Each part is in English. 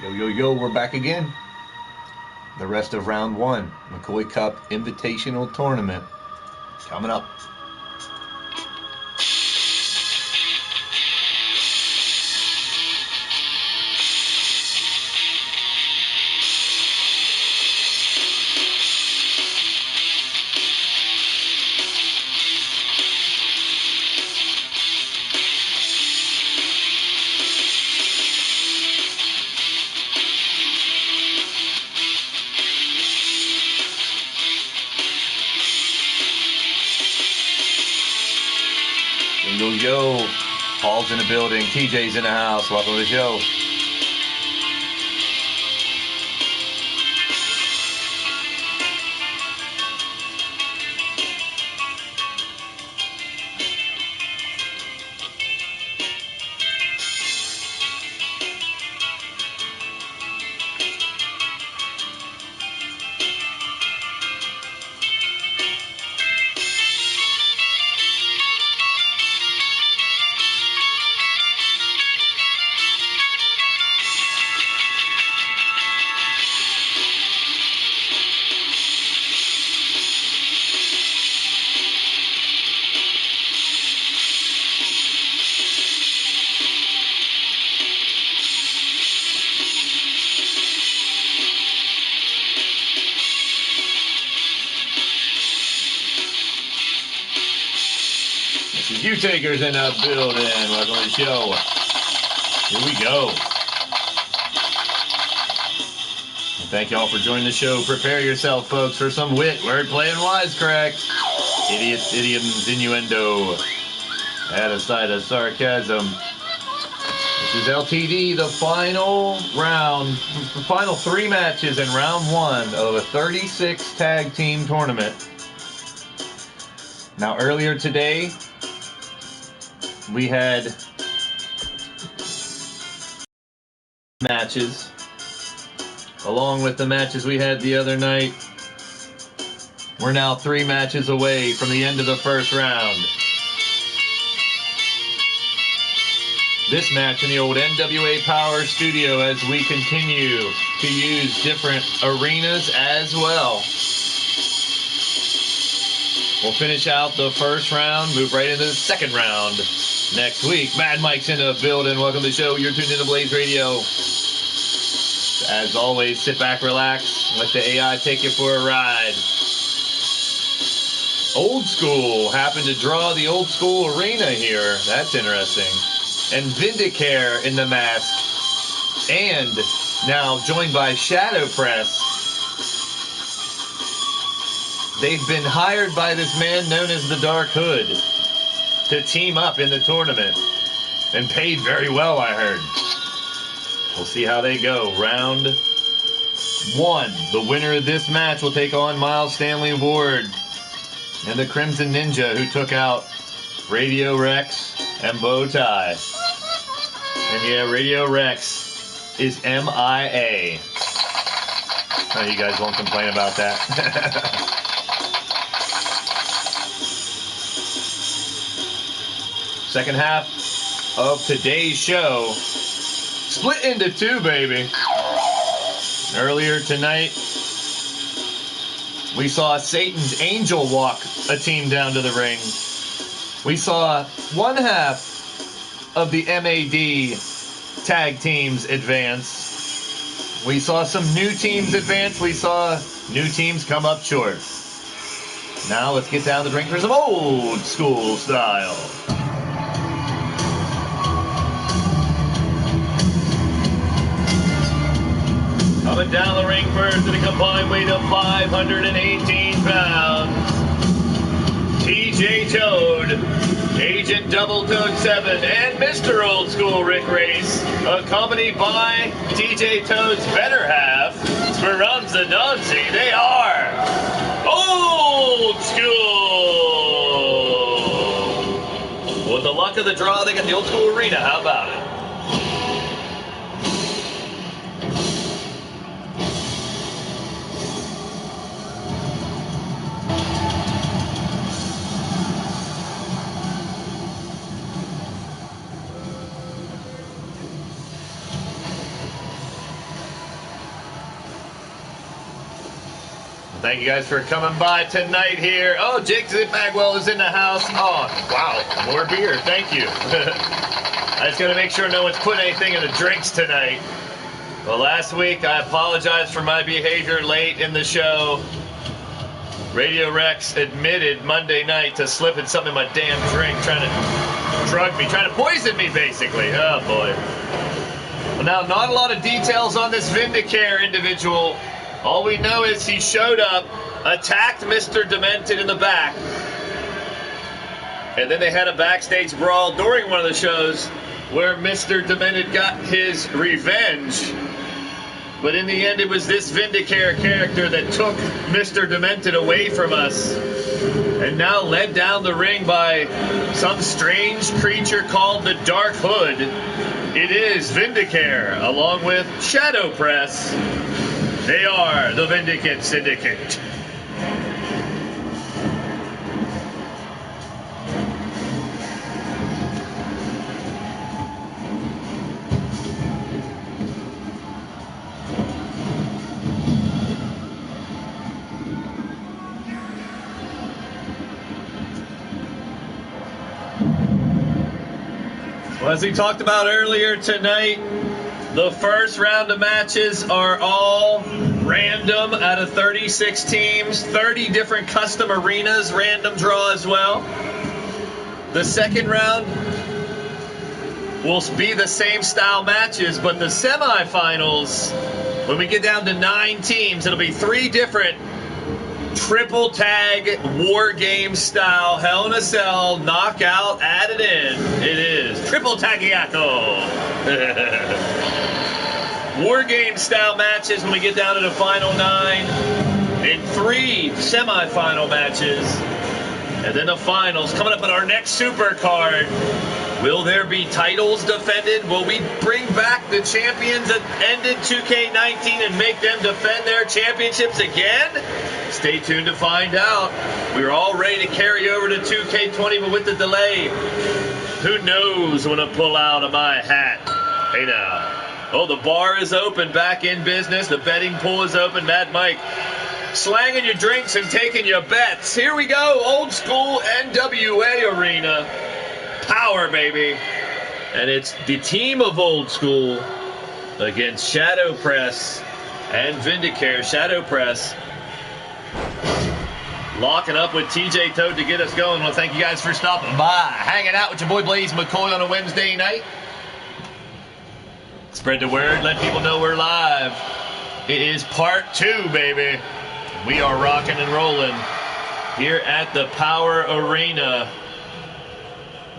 Yo, we're back again. The rest of round one, McCoy Cup Invitational Tournament, coming up. Yo, Paul's in the building, TJ's in the house. Welcome to the show. Takers in the building. Welcome to the show. Here we go. And thank y'all for joining the show. Prepare yourself, folks, for some wit, wordplay, and wisecracks. Idiots, idioms, innuendo. Add a side of sarcasm. This is LTD, the final round, the final three matches in round one of a 36 tag team tournament. Now, earlier today, we had matches, along with the matches we had the other night. We're now 3 matches away from the end of the first round. This match in the old NWA Power Studio as we continue to use different arenas as well. We'll finish out the first round, move right into the second round next week. Mad Mike's in the building. Welcome to the show. You're tuned in to Blaised Radio. As always, sit back, relax, let the AI take you for a ride. Old School happened to draw the Old School arena here. That's interesting. And Vindicare in the mask. And now joined by Shadow Press. They've been hired by this man known as the Dark Hood to team up in the tournament, and paid very well, I heard. We'll see how they go. Round one. The winner of this match will take on Miles Stanley Ward and the Crimson Ninja, who took out Radio Rex and Bowtie. And yeah, Radio Rex is MIA. Oh, you guys won't complain about that. Second half of today's show, split into 2, baby. Earlier tonight, we saw Satan's Angel walk a team down to the ring. We saw one half of the MAD tag teams advance. We saw some new teams advance. We saw new teams come up short. Now let's get down to the ring for some old school style. Coming down the ring first at a combined weight of 518 pounds. TJ Toad, Agent Double Toad 7, and Mr. Old School Rick Race, accompanied by TJ Toad's better half, Speranza Nancy. They are Old School. With the luck of the draw, they got the Old School Arena. How about it? Thank you guys for coming by tonight here. Oh, Jake Bagwell is in the house. Oh, wow, more beer. Thank you. I just got to make sure no one's put anything in the drinks tonight. Well, last week I apologized for my behavior late in the show. Radio Rex admitted Monday night to slipping something in my damn drink, trying to drug me, trying to poison me, basically. Oh, boy. Well, now, not a lot of details on this Vindicare individual. All we know is he showed up, attacked Mr. Demented in the back, and then they had a backstage brawl during one of the shows where Mr. Demented got his revenge. But in the end, it was this Vindicare character that took Mr. Demented away from us and now led down the ring by some strange creature called the Dark Hood. It is Vindicare, along with Shadow Press. They are the Vindicate Syndicate. Well, as we talked about earlier tonight, the first round of matches are all random out of 36 teams, 30 different custom arenas, random draw as well. The second round will be the same style matches, but the semifinals, when we get down to 9 teams, it'll be 3 different triple tag war game style Hell in a Cell knockout added in. It is triple tagiato. War game style matches when we get down to the final 9, and 3 semifinal matches, and then the finals coming up in our next super card. Will there be titles defended? Will we bring back the champions that ended 2K19 and make them defend their championships again? Stay tuned to find out. We're all ready to carry over to 2K20, but with the delay, who knows when to pull out of my hat? Hey now. Oh, the bar is open, back in business. The betting pool is open. Mad Mike slanging your drinks and taking your bets. Here we go, old school NWA arena. Power, baby. And it's the team of Old School against Shadow Press and Vindicare. Shadow Press locking up with TJ Toad to get us going. Well, thank you guys for stopping by, hanging out with your boy Blaise McCoy on a Wednesday night. Spread the word, let people know we're live. It is part 2, baby. We are rocking and rolling here at the Power Arena.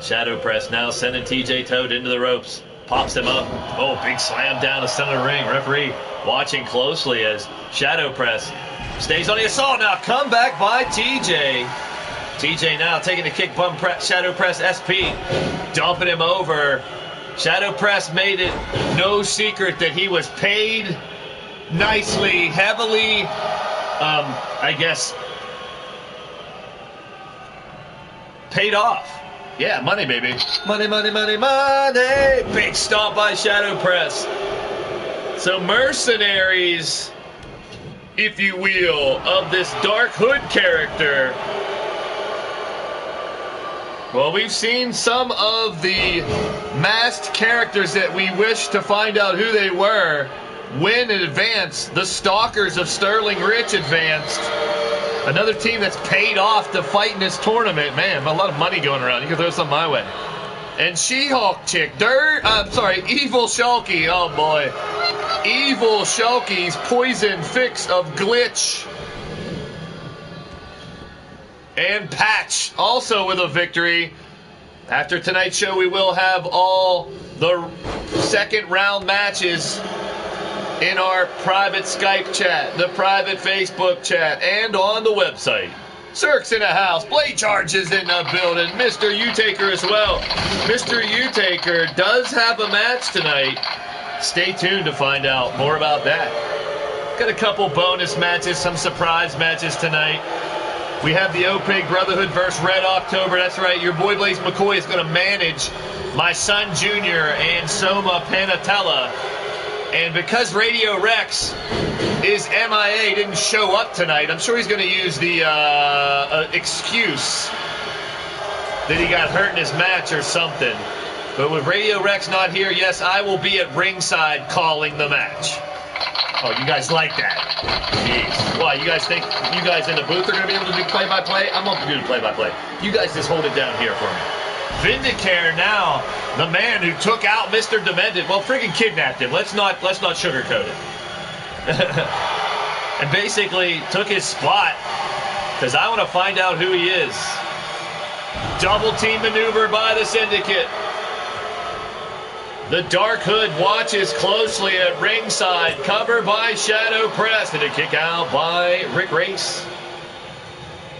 Shadow Press now sending TJ Toad into the ropes. Pops him up. Oh, big slam down the center of the ring. Referee watching closely as Shadow Press stays on the assault. Now come back by TJ. TJ now taking the kick bump. Shadow Press SP dumping him over. Shadow Press made it no secret that he was paid nicely, heavily, I guess, paid off. Yeah, money, baby. Money, money, money, money. Big stomp by Shadow Press. So mercenaries, if you will, of this Dark Hood character. Well, we've seen some of the masked characters that we wish to find out who they were win in advance. The Stalkers of Sterling Rich advanced. Another team that's paid off to fight in this tournament. Man, a lot of money going around. You can throw some my way. And She-Hulk chick, Evil Shulky. Oh, boy. Evil Shulky's poison fix of glitch. And Patch also with a victory. After tonight's show, we will have all the second round matches in our private Skype chat, the private Facebook chat, and on the website. Cirque's in the house. Blade Charge is in the building. Mr. U-Taker as well. Mr. U-Taker does have a match tonight. Stay tuned to find out more about that. Got a couple bonus matches, some surprise matches tonight. We have the OPIG Brotherhood versus Red October. That's right, your boy Blaise McCoy is going to manage my son Junior and Soma Panatella And because Radio Rex is MIA, didn't show up tonight, I'm sure he's going to use the excuse that he got hurt in his match or something. But with Radio Rex not here, yes, I will be at ringside calling the match. Oh, you guys like that? Jeez. Why, you guys think you guys in the booth are going to be able to do play-by-play? I'm not going to do play-by-play. You guys just hold it down here for me. Vindicare now, the man who took out Mr. Demented. Well, friggin' kidnapped him. Let's not sugarcoat it. And basically took his spot, because I want to find out who he is. Double team maneuver by the Syndicate. The Dark Hood watches closely at ringside. Cover by Shadow Press. And a kick out by Rick Race.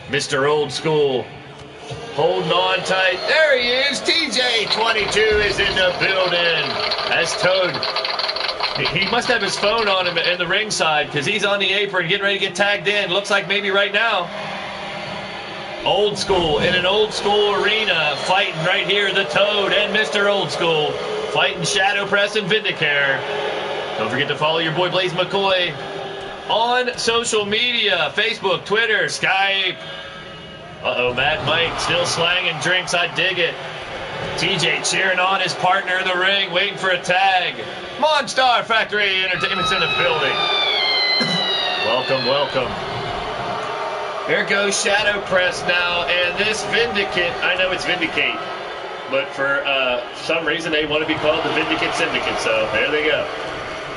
Mr. Old School holding on tight. There he is. TJ22 is in the building. As Toad. He must have his phone on him in the ringside, because he's on the apron getting ready to get tagged in. Looks like maybe right now. Old School in an Old School arena, fighting right here, the Toad and Mr. Old School, fighting Shadow Press and Vindicare. Don't forget to follow your boy Blaise McCoy on social media, Facebook, Twitter, Skype. Uh-oh, Mad Mike still slanging drinks, I dig it. TJ cheering on his partner in the ring, waiting for a tag. Monstar Factory Entertainment's in the building. Welcome, welcome. Here goes Shadow Press now, and this Vindicate, I know it's Vindicate, but for some reason they want to be called the Vindicate Syndicate, so there they go.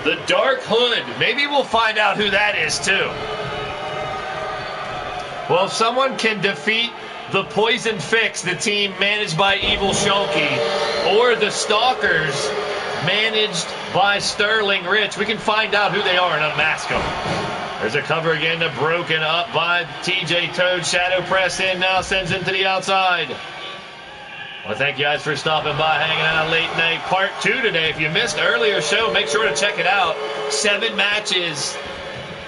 The Dark Hood, maybe we'll find out who that is too. Well, if someone can defeat the Poison Fix, the team managed by Evil Shulky, or the Stalkers, managed by Sterling Rich, we can find out who they are and unmask them. There's a cover again, broken up by TJ Toad. Shadow Press in now, sends him to the outside. Well, thank you guys for stopping by, hanging out late night part 2 today. If you missed earlier show, make sure to check it out. 7 matches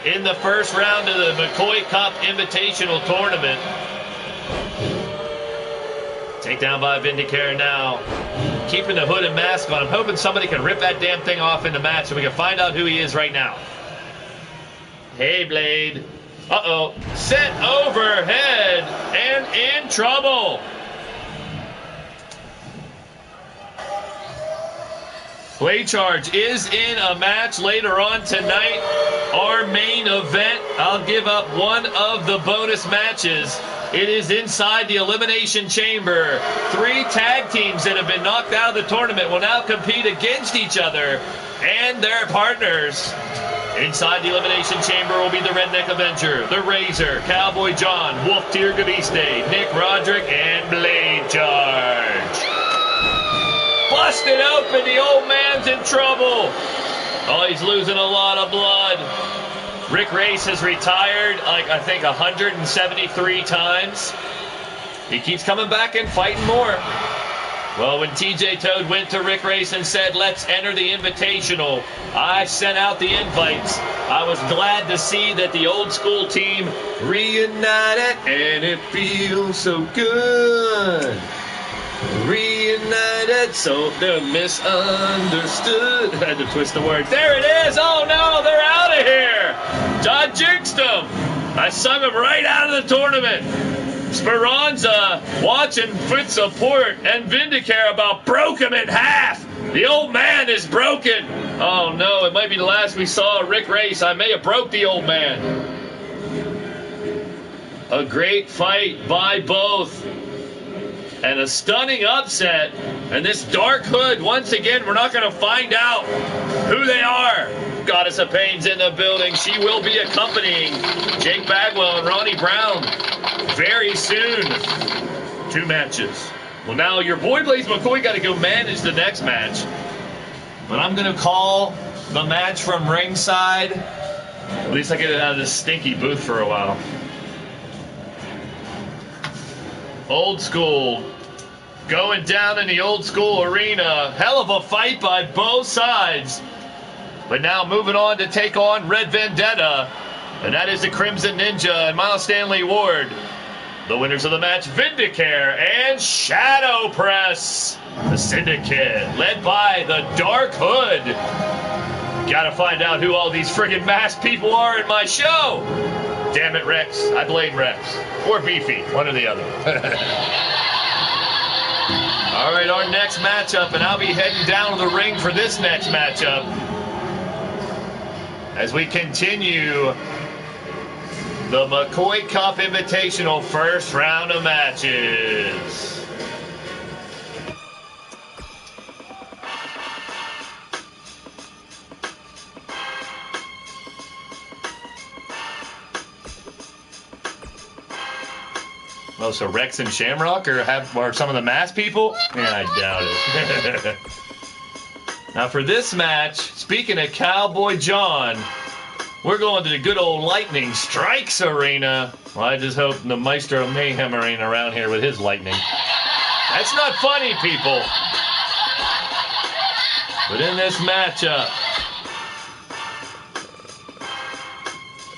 in the first round of the McCoy Cup Invitational Tournament. Takedown by Vindicare now. Keeping the hood and mask on. I'm hoping somebody can rip that damn thing off in the match so we can find out who he is right now. Hey, Blade. Uh-oh. Sent overhead and in trouble. Play Charge is in a match later on tonight. Our main event. I'll give up one of the bonus matches. It is inside the Elimination Chamber. 3 tag teams that have been knocked out of the tournament will now compete against each other and their partners. Inside the Elimination Chamber will be the Redneck Avenger, the Razor, Cowboy John, Wolf Tier Gabiste, Nick Roderick, and Blade Charge. Busted open, the old man's in trouble. Oh, he's losing a lot of blood. Rick Race has retired, like, I think 173 times. He keeps coming back and fighting more. Well, when TJ Toad went to Rick Race and said, let's enter the Invitational, I sent out the invites. I was glad to see that the Old School team reunited, and it feels so good. Reunited, so they're misunderstood. I had to twist the word. There it is. Oh, no, they're out of here. I jinxed them. I sung them right out of the tournament. Speranza watching with support, and Vindicare about broke him in half. The old man is broken. Oh, no, it might be the last we saw of Rick Race. I may have broke the old man. A great fight by both. And a stunning upset. And this Dark Hood, once again, we're not going to find out who they are. Goddess of Pain's in the building. She will be accompanying Jake Bagwell and Ronnie Brown very soon. 2 matches. Well, now your boy Blaise McCoy got to go manage the next match. But I'm going to call the match from ringside. At least I get it out of this stinky booth for a while. Old School going down in the Old School arena. Hell of a fight by both sides. But now moving on to take on Red Vendetta. And that is the Crimson Ninja and Miles Stanley Ward. The winners of the match, Vindicare and Shadow Press. The Syndicate, led by the Dark Hood. Gotta find out who all these friggin' masked people are in my show. Damn it, Rex. I blame Rex. Or Beefy. One or the other. All right, our next matchup, and I'll be heading down to the ring for this next matchup as we continue the McCoy Cup Invitational first round of matches. Oh, so Rex and Shamrock are some of the masked people? Yeah, I doubt it. Now for this match, speaking of Cowboy John, we're going to the good old Lightning Strikes Arena. Well, I just hope the Maestro Mayhem Arena around here with his lightning. That's not funny, people. But in this matchup,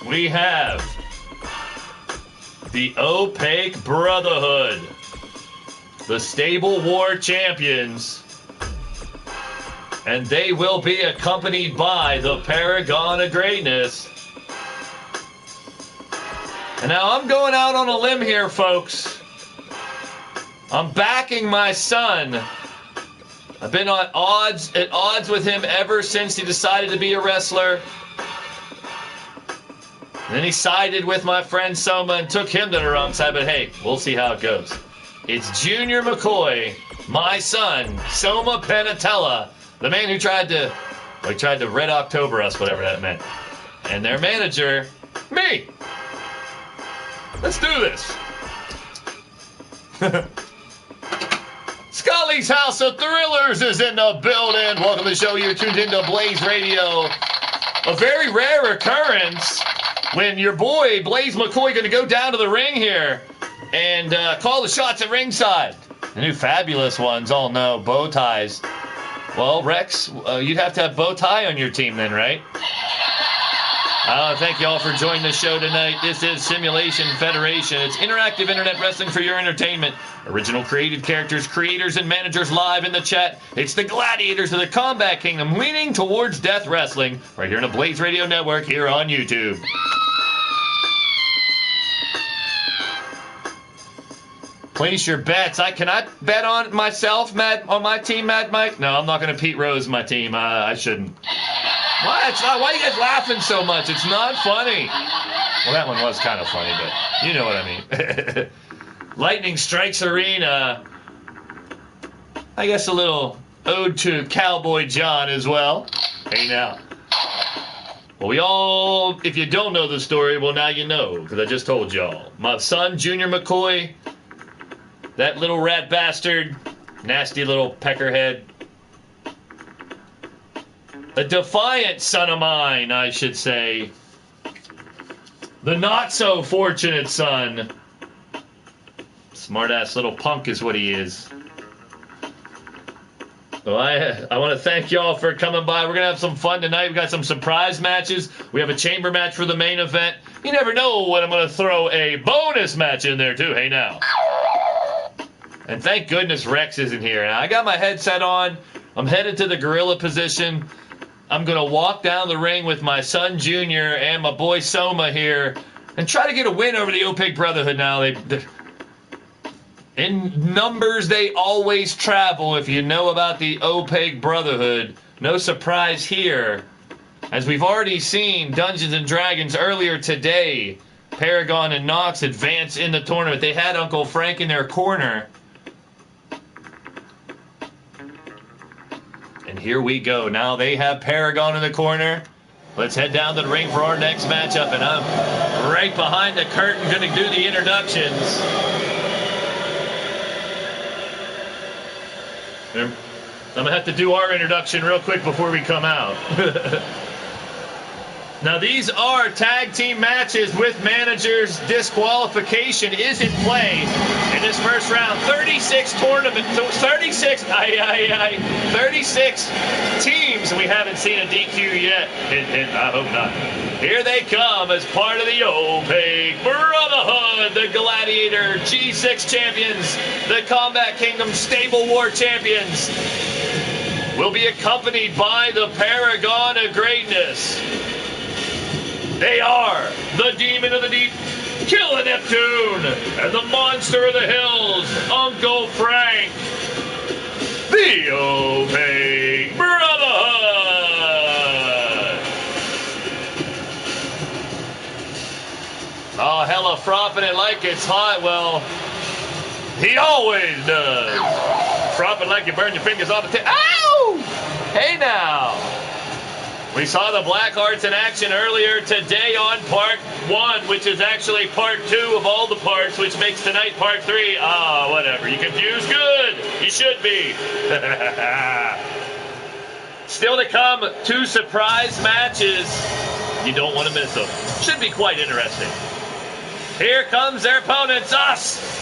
we have the Opaque Brotherhood, the Stable War Champions, and they will be accompanied by the Paragon of Greatness. And now I'm going out on a limb here, folks. I'm backing my son. I've been at odds with him ever since he decided to be a wrestler. And then he sided with my friend Soma and took him to the wrong side, but hey, we'll see how it goes. It's Junior McCoy, my son, Soma Penatella, the man who tried to Red October us, whatever that meant. And their manager, me. Let's do this. Scully's House of Thrillers is in the building. Welcome to the show. You're tuned into Blaised Radio. A very rare occurrence when your boy, Blaise McCoy, going to go down to the ring here and call the shots at ringside. The new fabulous ones all know bow ties. Well, Rex, you'd have to have bow tie on your team then, right? Thank you all for joining the show tonight. This is Simulation Federation. It's interactive internet wrestling for your entertainment. Original created characters, creators, and managers live in the chat. It's the gladiators of the Combat Kingdom leaning towards death wrestling right here on the Blaised Radio Network here on YouTube. Place your bets. Can I bet on myself, on my team, Mad Mike? No, I'm not going to Pete Rose my team. I shouldn't. Why? Why are you guys laughing so much? It's not funny. Well, that one was kind of funny, but you know what I mean. Lightning Strikes Arena. I guess a little ode to Cowboy John as well. Hey, now. Well, if you don't know the story, well, now you know, because I just told y'all. My son, Junior McCoy, that little rat bastard, nasty little peckerhead, a defiant son of mine, I should say. The not-so-fortunate son. Smart-ass little punk is what he is. Well, I want to thank y'all for coming by. We're going to have some fun tonight. We've got some surprise matches. We have a chamber match for the main event. You never know when I'm going to throw a bonus match in there, too. Hey, now. And thank goodness Rex isn't here. Now, I got my headset on. I'm headed to the gorilla position. I'm going to walk down the ring with my son, Junior, and my boy, Soma, here, and try to get a win over the Opaque Brotherhood now. In numbers, they always travel. If you know about the Opaque Brotherhood, no surprise here. As we've already seen Dungeons & Dragons earlier today, Paragon and Nox advance in the tournament. They had Uncle Frank in their corner. And here we go. Now they have Paragon in the corner. Let's head down to the ring for our next matchup. And I'm right behind the curtain going to do the introductions. I'm going to have to do our introduction real quick before we come out. Now, these are tag team matches with managers. Disqualification is in play in this first round. 36 teams. We haven't seen a DQ yet. I hope not. Here they come as part of the Opaque Brotherhood, the Gladiator G6 champions, the Combat Kingdom Stable War champions. will be accompanied by the Paragon of Greatness. They are the Demon of the Deep, Killer Neptune, and the Monster of the Hills, Uncle Frank, the Opaque Brotherhood. Oh, hella fropping it like it's hot. Well, he always does. Fropping like you burn your fingers off the tip. Ow! Hey now. We saw the Blackhearts in action earlier today on part 1, which is actually part 2 of all the parts, which makes tonight part 3. Ah, whatever. You confused? Good. You should be. Still to come, 2 surprise matches. You don't want to miss them. Should be quite interesting. Here comes their opponents, us.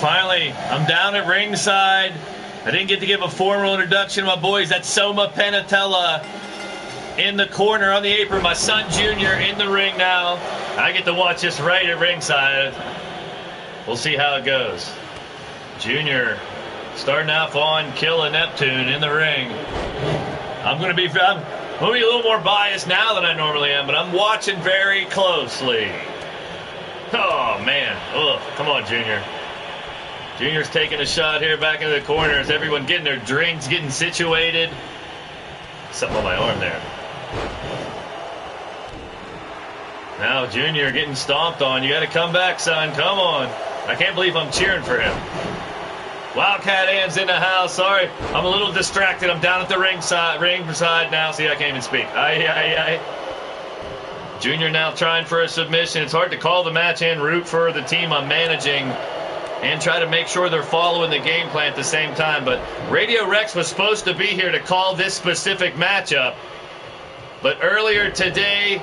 Finally, I'm down at ringside. I didn't get to give a formal introduction to my boys. That's Soma Penatella in the corner on the apron. My son Junior in the ring now. I get to watch this right at ringside. We'll see how it goes. Junior starting off on Killer Neptune in the ring. I'm going to be a little more biased now than I normally am, but I'm watching very closely. Oh, man. Ugh. Come on, Junior. Junior's taking a shot here back into the corner. Is everyone getting their drinks, getting situated? Something on my arm there. Now Junior getting stomped on. You got to come back, son. Come on. I can't believe I'm cheering for him. Wildcat Ann's in the house. Sorry, I'm a little distracted. I'm down at the ringside now. See, I can't even speak. Junior now trying for a submission. It's hard to call the match and root for the team I'm managing and try to make sure they're following the game plan at the same time. But Radio Rex was supposed to be here to call this specific matchup. But earlier today,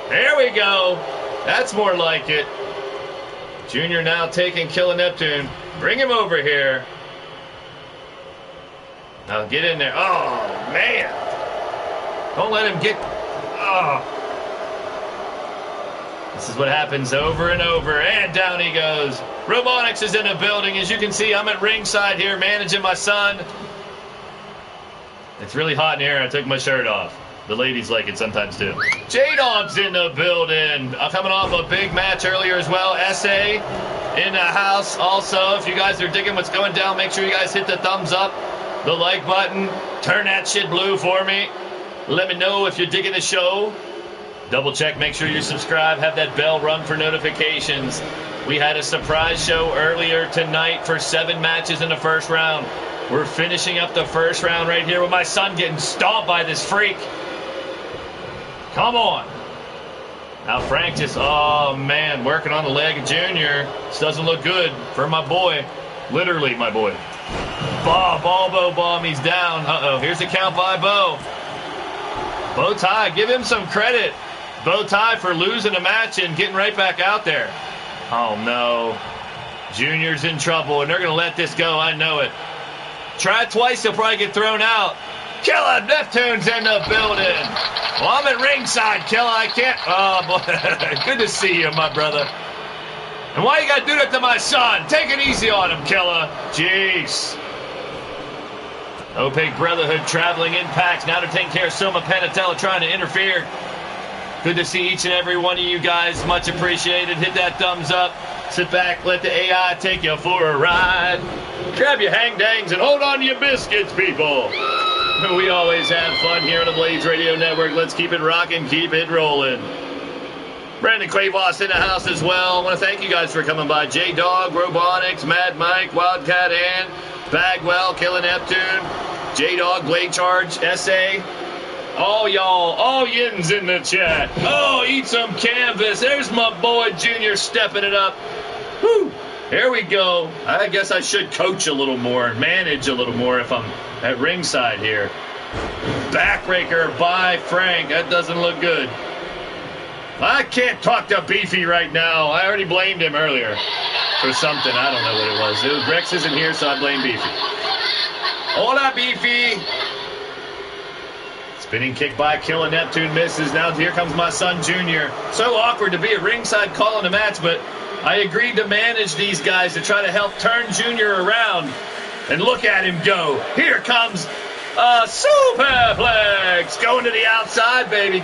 there we go. That's more like it. Junior now taking Killer Neptune. Bring him over here. Now get in there. Oh, man. Don't let him get... Oh. This is what happens over and over. And down he goes. Robotics is in the building. As you can see, I'm at ringside here managing my son. It's really hot in here. I took my shirt off. The ladies like it sometimes too. J-Dog's in the building. Coming off a big match earlier as well. SA in the house. Also, if you guys are digging what's going down, make sure you guys hit the thumbs up, the like button. Turn that shit blue for me. Let me know if you're digging the show. Double check, make sure you subscribe, have that bell rung for notifications. We had a surprise show earlier tonight for 7 matches in the first round. We're finishing up the first round right here with my son getting stomped by this freak. Come on. Now Frank just, oh man, working on the leg of Junior. This doesn't look good for my boy. Literally my boy. Balbo bomb, he's down. Uh-oh, here's the count by Bo. Bow Tie, give him some credit. Bow Tie for losing a match and getting right back out there. Oh no. Junior's in trouble and they're going to let this go, I know it. Try it twice, he'll probably get thrown out. Killer Neptune's in the building. Well, I'm at ringside, Killer. I can't. Oh, boy. Good to see you, my brother. And why you got to do that to my son? Take it easy on him, Killer. Jeez. Opaque Brotherhood traveling in packs. Now they're taking care of Soma Penatella trying to interfere. Good to see each and every one of you guys. Much appreciated. Hit that thumbs up. Sit back. Let the AI take you for a ride. Grab your hang-dangs and hold on to your biscuits, people. We always have fun here on the Blaised Radio Network. Let's keep it rocking, keep it rolling. Brandon Quavos in the house as well. I want to thank you guys for coming by. J-Dog, Robonics, Mad Mike, Wildcat Ann, Bagwell, Killer Neptune, J-Dog, Blade Charge, SA. All y'all, all yins in the chat. Oh, eat some canvas. There's my boy Junior stepping it up. Whew. Here we go. I guess I should coach a little more, manage a little more if I'm at ringside here. Backbreaker by Frank. That doesn't look good. I can't talk to Beefy right now. I already blamed him earlier for something. I don't know what it was. Rex isn't here, so I blame Beefy. Hola, Beefy. Spinning kick by Killer Neptune misses. Now here comes my son, Junior. So awkward to be at ringside calling a match, but I agreed to manage these guys to try to help turn Junior around. And look at him go. Here comes a superplex. Going to the outside, baby.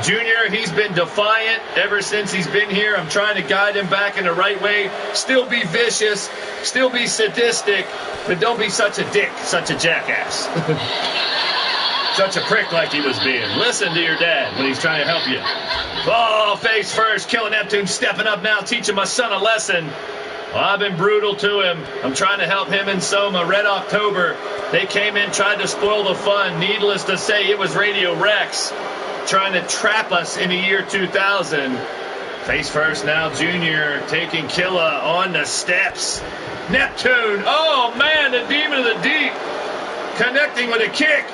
Junior, he's been defiant ever since he's been here. I'm trying to guide him back in the right way. Still be vicious. Still be sadistic. But don't be such a dick, such a jackass. Such a prick like he was being. Listen to your dad when he's trying to help you. Oh, face first. Killer Neptune stepping up now, teaching my son a lesson. Well, I've been brutal to him. I'm trying to help him and Soma. Red October. They came in, tried to spoil the fun. Needless to say, it was Radio Rex trying to trap us in the year 2000. Face first now, Junior taking Killa on the steps. Neptune. Oh, man, the Demon of the Deep. Connecting with a kick.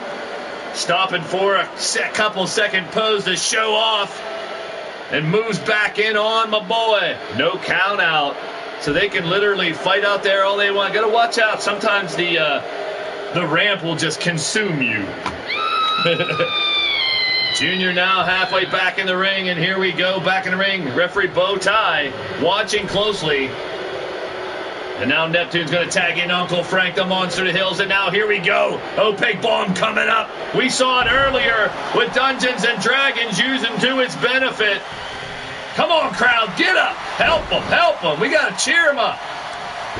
Stopping for a couple second pose to show off. And moves back in on my boy. No count out. So they can literally fight out there all they want. Got to watch out. Sometimes the ramp will just consume you. Junior now halfway back in the ring. And here we go. Back in the ring. Referee Bowtie watching closely. And now Neptune's going to tag in Uncle Frank, the Monster of the Hills. And now here we go. Opaque Bomb coming up. We saw it earlier with Dungeons and Dragons using to its benefit. Come on, crowd. Get up. Help them. Help them. We got to cheer them up.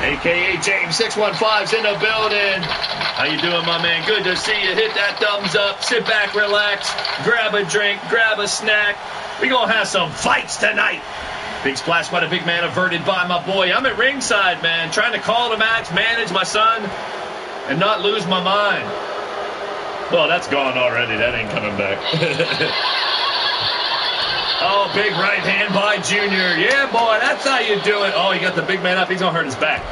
A.K.A. James 615's in the building. How you doing, my man? Good to see you. Hit that thumbs up. Sit back, relax. Grab a drink. Grab a snack. We're going to have some fights tonight. Big splash by the big man, averted by my boy. I'm at ringside, man, trying to call the match, manage my son, and not lose my mind. Well, that's gone already. That ain't coming back. Oh, big right hand by Junior. Yeah, boy, that's how you do it. Oh, he got the big man up. He's going to hurt his back.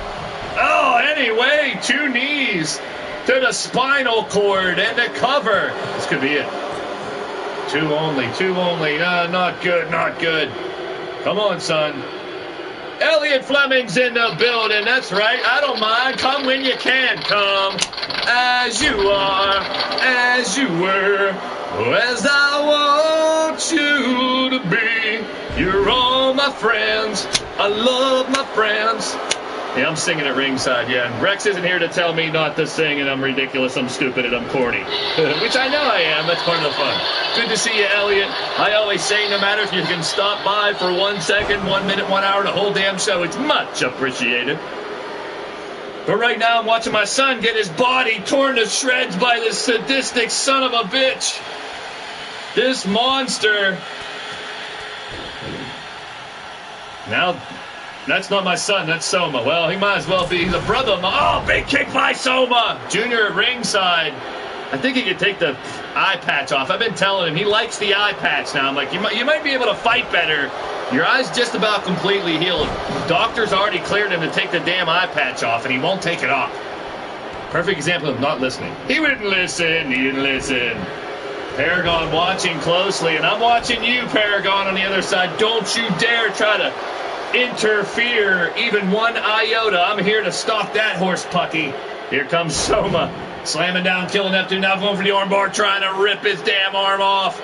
Oh, anyway, 2 knees to the spinal cord and the cover. This could be it. 2 only, 2 only. No, not good, not good. Come on, son. Elliot Fleming's in the building. That's right. I don't mind. Come when you can. Come as you are, as you were, as I want you to be. You're all my friends. I love my friends. Yeah, I'm singing at ringside, yeah. And Rex isn't here to tell me not to sing, and I'm ridiculous, I'm stupid, and I'm corny. Which I know I am. That's part of the fun. Good to see you, Elliot. I always say, no matter if you can stop by for 1 second, 1 minute, 1 hour, the whole damn show, it's much appreciated. But right now, I'm watching my son get his body torn to shreds by this sadistic son of a bitch. This monster. Now... that's not my son, that's Soma. Well, he might as well be. He's a brother of mine. Oh, big kick by Soma. Junior at ringside. I think he could take the eye patch off. I've been telling him he likes the eye patch now. I'm like, you might be able to fight better. Your eye's just about completely healed. Doctor's already cleared him to take the damn eye patch off, and he won't take it off. Perfect example of not listening. He wouldn't listen. He didn't listen. Paragon watching closely, and I'm watching you, Paragon, on the other side. Don't you dare try to interfere even 1 iota. I'm here to stop that horse pucky. Here comes Soma. Slamming down, killing Neptune. Now going for the armbar, trying to rip his damn arm off.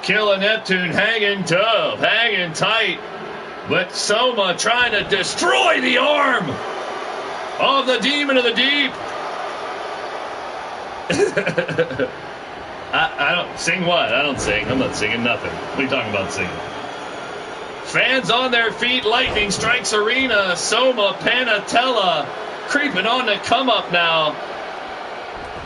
Killer Neptune hanging tough, hanging tight. But Soma trying to destroy the arm of the Demon of the Deep. I don't sing what? I don't sing. I'm not singing nothing. What are you talking about singing? Fans on their feet. Lightning strikes arena. Soma Panatella creeping on the come up now.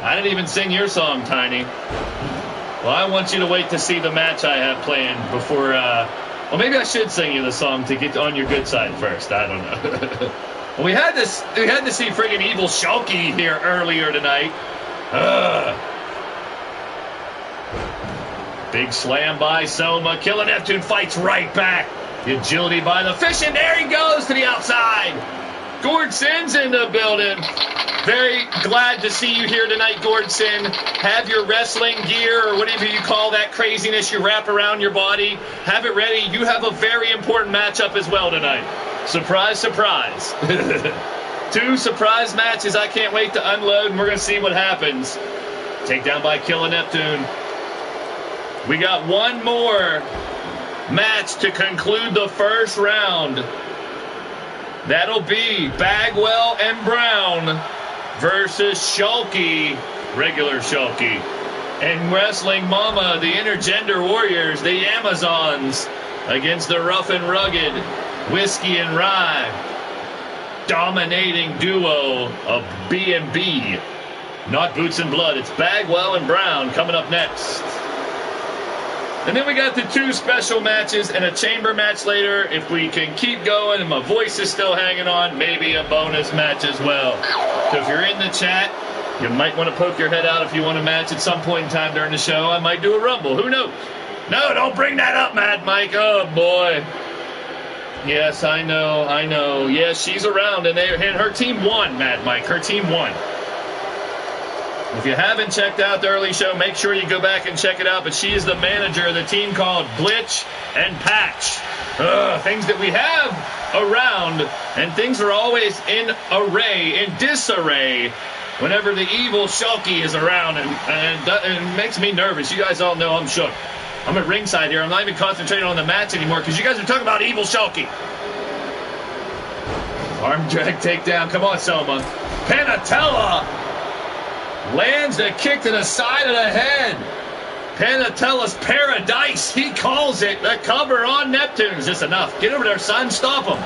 I didn't even sing your song, Tiny. Well, I want you to wait to see the match I have planned before, well, maybe I should sing you the song to get on your good side first. I don't know. Well, we had to see friggin' Evil Shulky here earlier tonight. Big slam by Soma. Killer Neptune fights right back. The agility by the Fish, and there he goes to the outside. Gordon's in the building. Very glad to see you here tonight, Gordon. Have your wrestling gear or whatever you call that craziness you wrap around your body. Have it ready. You have a very important matchup as well tonight. Surprise, surprise. 2 surprise matches I can't wait to unload, and we're going to see what happens. Takedown by Killer Neptune. We got one more match to conclude the first round. That'll be Bagwell and Brown versus Shulky, regular Shulky, and Wrestling Mama, the Intergender Warriors, the Amazons, against the Rough and Rugged Whiskey and Rye, dominating duo of B&B. Not Boots and Blood. It's Bagwell and Brown coming up next. And then we got the 2 special matches and a chamber match later. If we can keep going and my voice is still hanging on, maybe a bonus match as well. So if you're in the chat, you might want to poke your head out if you want a match at some point in time during the show. I might do a Rumble. Who knows? No, don't bring that up, Mad Mike. Oh, boy. Yes, I know. Yes, she's around, and her team won, Mad Mike. Her team won. If you haven't checked out the early show, make sure you go back and check it out. But she is the manager of the team called Glitch and Patch. Things that we have around, and things are always in disarray whenever the Evil Shulky is around, and it makes me nervous. You guys all know I'm shook. I'm at ringside here. I'm not even concentrating on the match anymore because you guys are talking about Evil Shulky. Arm drag takedown. Come on, Soma. Panatella lands the kick to the side of the head. Panatella's paradise, he calls it. The cover on Neptune is just enough. Get over there, son. Stop him.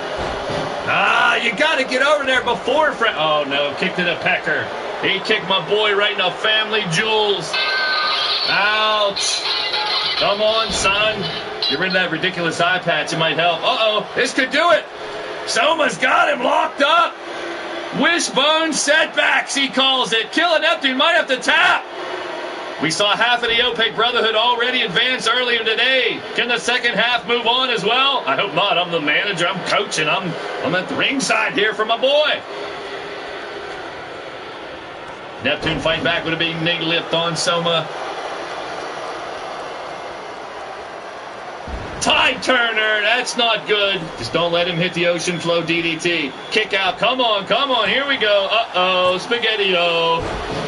You got to get over there before oh, no. Kick to the pecker. He kicked my boy right in the family jewels. Ouch. Come on, son. Get rid of that ridiculous eye patch. It might help. Uh-oh. This could do it. Soma's got him locked up. Wishbone setbacks, he calls it. Killer Neptune might have to tap. We saw half of the OPEC Brotherhood already advance earlier today. Can the second half move on as well? I hope not. I'm the manager. I'm coaching. I'm at the ringside here for my boy. Neptune fight back with a big knee lift on Soma. Tide Turner, that's not good. Just don't let him hit the Ocean Flow DDT. Kick out, come on, here we go. Uh-oh, Spaghetti-O.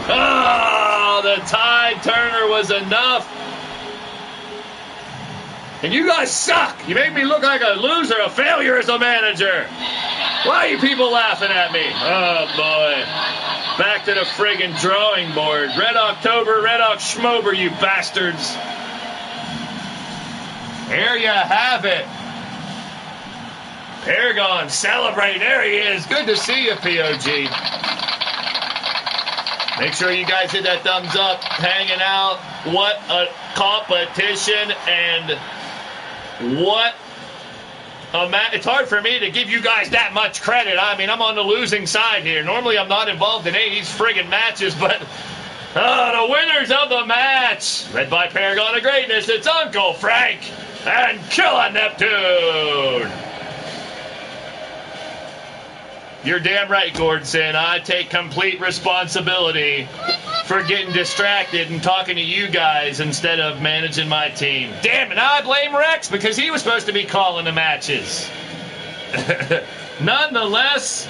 Oh, the Tide Turner was enough. And you guys suck. You make me look like a loser, a failure as a manager. Why are you people laughing at me? Oh, boy. Back to the friggin' drawing board. Red October, Red Schmober, you bastards. Here you have it. Paragon celebrate. There he is. Good to see you, POG. Make sure you guys hit that thumbs up. Hanging out. What a competition, and what a match. It's hard for me to give you guys that much credit. I mean, I'm on the losing side here. Normally, I'm not involved in any of these friggin' matches, but the winners of the match, led by Paragon of Greatness, it's Uncle Frank and Killer Neptune. You're damn right, Gordon. I take complete responsibility for getting distracted and talking to you guys instead of managing my team. Damn it, I blame Rex because he was supposed to be calling the matches. Nonetheless,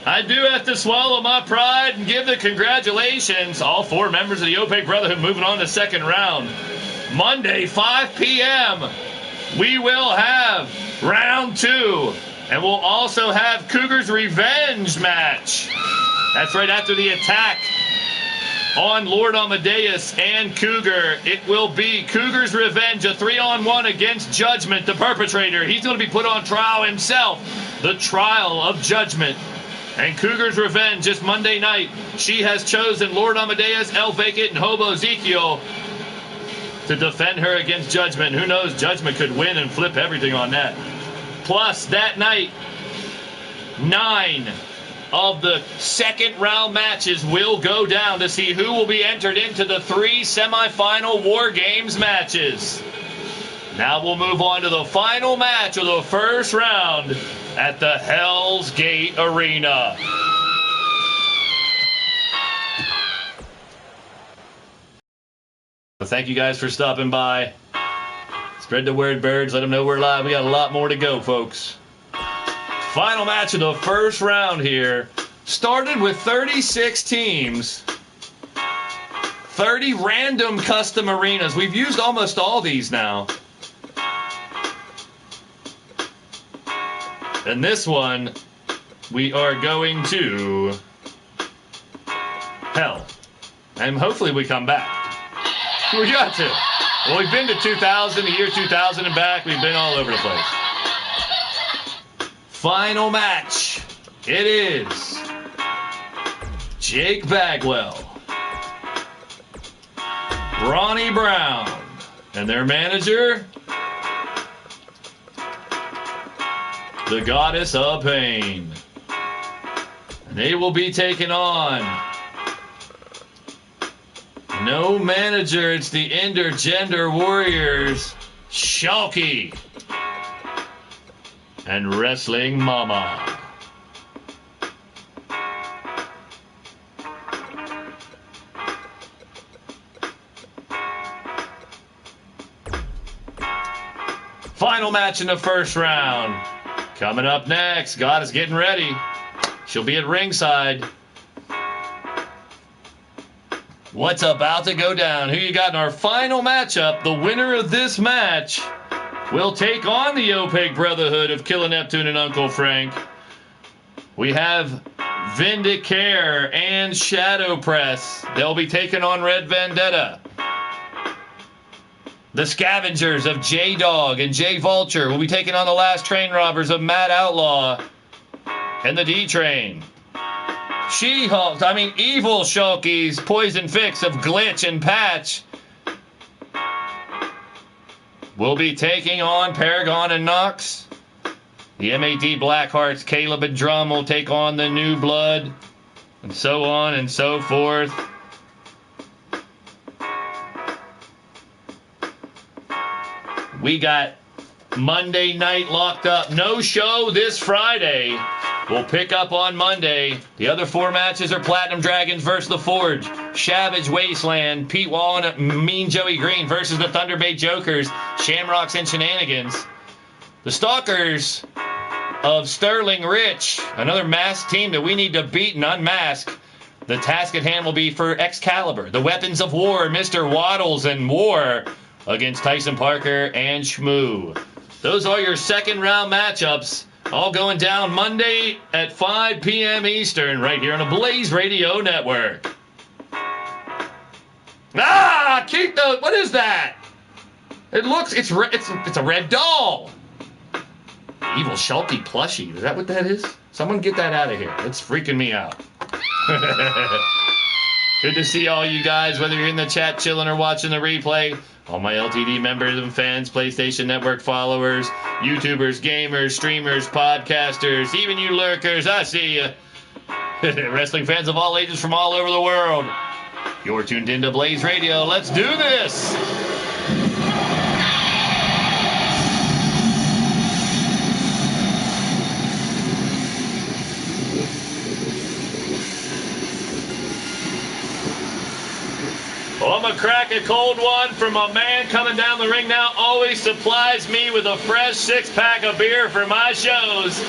I do have to swallow my pride and give the congratulations. All 4 members of the OPEC Brotherhood moving on to second round. Monday, 5 p.m., we will have round 2. And we'll also have Cougar's Revenge match. That's right after the attack on Lord Amadeus and Cougar. It will be Cougar's Revenge, a 3-on-1 against Judgment, the perpetrator. He's going to be put on trial himself. The trial of Judgment. And Cougar's Revenge just Monday night. She has chosen Lord Amadeus, El Vacant, and Hobo Ezekiel to defend her against Judgment. Who knows? Judgment could win and flip everything on that. Plus, that night, 9 of the second round matches will go down to see who will be entered into the 3 semifinal War Games matches. Now we'll move on to the final match of the first round at the Hell's Gate Arena. Well, thank you guys for stopping by. Spread the word, birds. Let them know we're live. We got a lot more to go, folks. Final match of the first round here. Started with 36 teams. 30 random custom arenas. We've used almost all these now. And this one, we are going to hell. And hopefully we come back. We got to. Well, we've been to 2000, the year 2000 and back. We've been all over the place. Final match. It is Jake Bagwell, Ronnie Brown, and their manager, the Goddess of Pain. And they will be taking on no manager. It's the intergender warriors, Shulky and Wrestling Mama. Final match in the first round. Coming up next, God is getting ready. She'll be at ringside. What's about to go down? Who you got in our final matchup? The winner of this match will take on the Opaque Brotherhood of Killer Neptune and Uncle Frank. We have Vindicare and Shadow Press. They'll be taking on Red Vendetta. The Scavengers of J-Dog and J-Vulture will be taking on the Last Train Robbers of Mad Outlaw and the D-Train. Evil Shulkies, Poison Fix of Glitch and Patch will be taking on Paragon and Nox. The MAD Blackhearts, Caleb and Drum will take on the New Blood, and so on and so forth. We got Monday night locked up. No show this Friday. We'll pick up on Monday. The other 4 matches are Platinum Dragons versus The Forge, Savage Wasteland, Pete Wall and Mean Joey Green versus the Thunder Bay Jokers, Shamrocks and Shenanigans. The Stalkers of Sterling Rich, another masked team that we need to beat and unmask. The task at hand will be for Excalibur, the Weapons of War, Mr. Waddles and War against Tyson Parker and Shmoo. Those are your second round matchups. All going down Monday at 5 p.m. Eastern, right here on the Blaised Radio Network. Keep those. What is that? It's a red doll. Evil Shulky plushie. Is that what that is? Someone get that out of here. It's freaking me out. Good to see all you guys, whether you're in the chat chilling or watching the replay. All my LTD members and fans, PlayStation Network followers, YouTubers, gamers, streamers, podcasters, even you lurkers, I see you. Wrestling fans of all ages from all over the world. You're tuned into Blaised Radio. Let's do this! I'm going to crack a cold one from a man coming down the ring now. Always supplies me with a fresh 6-pack of beer for my shows.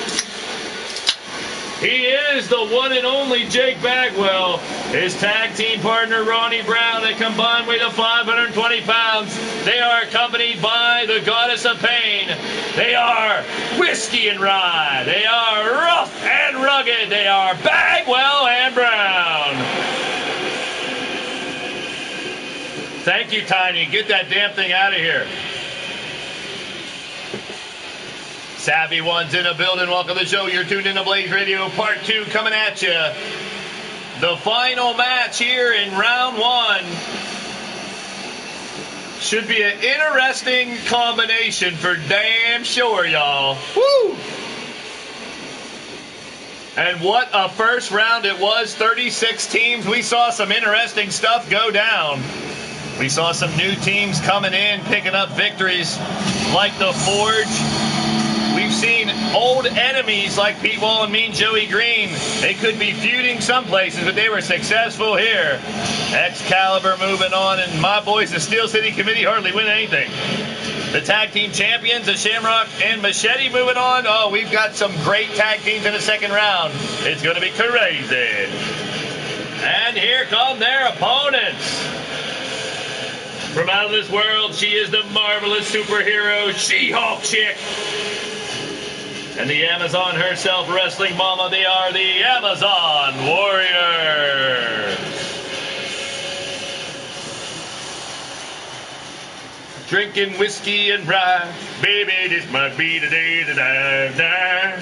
He is the one and only Jake Bagwell. His tag team partner, Ronnie Brown, they combined weight of 520 pounds. They are accompanied by the Goddess of Pain. They are Whiskey and Rye. They are rough and rugged. They are Bagwell and Brown. Thank you, Tiny. Get that damn thing out of here. Savvy ones in the building. Welcome to the show. You're tuned in to Blaised Radio Part 2 coming at you. The final match here in round 1. Should be an interesting combination for damn sure, y'all. Woo! And what a first round it was. 36 teams. We saw some interesting stuff go down. We saw some new teams coming in, picking up victories like the Forge. We've seen old enemies like Pete Wall and Mean Joey Green. They could be feuding some places, but they were successful here. Excalibur moving on, and my boys, the Steel City Committee, hardly win anything. The tag team champions, the Shamrock and Machete, moving on. Oh, we've got some great tag teams in the second round. It's going to be crazy. And here come their opponents. From out of this world, she is the marvelous superhero, She-Hulk Chick. And the Amazon herself, Wrestling Mama, they are the Amazon Warriors. Drinking whiskey and rye, baby, this might be the day that I die.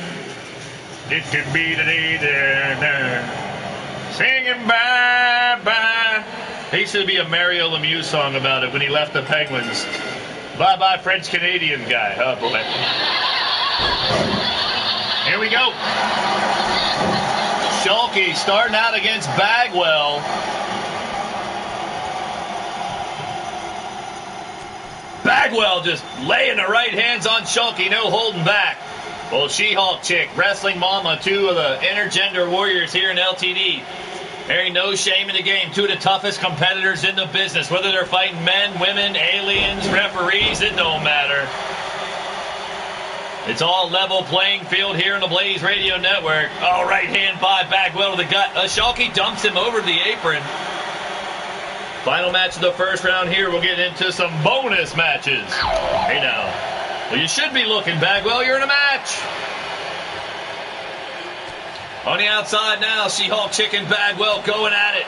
It could be the day that I die. Singing bye-bye. There used to be a Mario Lemieux song about it when he left the Penguins. Bye-bye, French-Canadian guy. Oh, boy. Here we go. Shulky starting out against Bagwell. Bagwell just laying the right hands on Shulky, no holding back. Well, She-Hulk Chick, Wrestling Mama, two of the intergender warriors here in LTD. There ain't no shame in the game. Two of the toughest competitors in the business. Whether they're fighting men, women, aliens, referees, it don't matter. It's all level playing field here in the Blaised Radio Network. Oh, right hand by Bagwell to the gut. Shulky dumps him over the apron. Final match of the first round here. We'll get into some bonus matches. Hey now. Well, you should be looking, Bagwell. You're in a match. On the outside now, She-Hulk Chick and Bagwell going at it.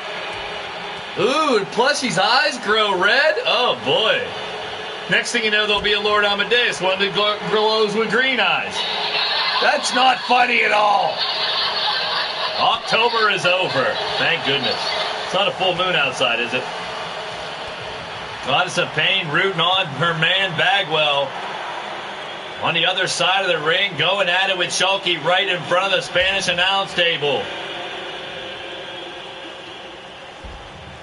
Ooh, and Plushie's eyes grow red. Oh, boy. Next thing you know, there'll be a Lord Amadeus, one that glows with green eyes. That's not funny at all. October is over. Thank goodness. It's not a full moon outside, is it? Goddess of Pain rooting on her man Bagwell. On the other side of the ring, going at it with Shulky right in front of the Spanish announce table.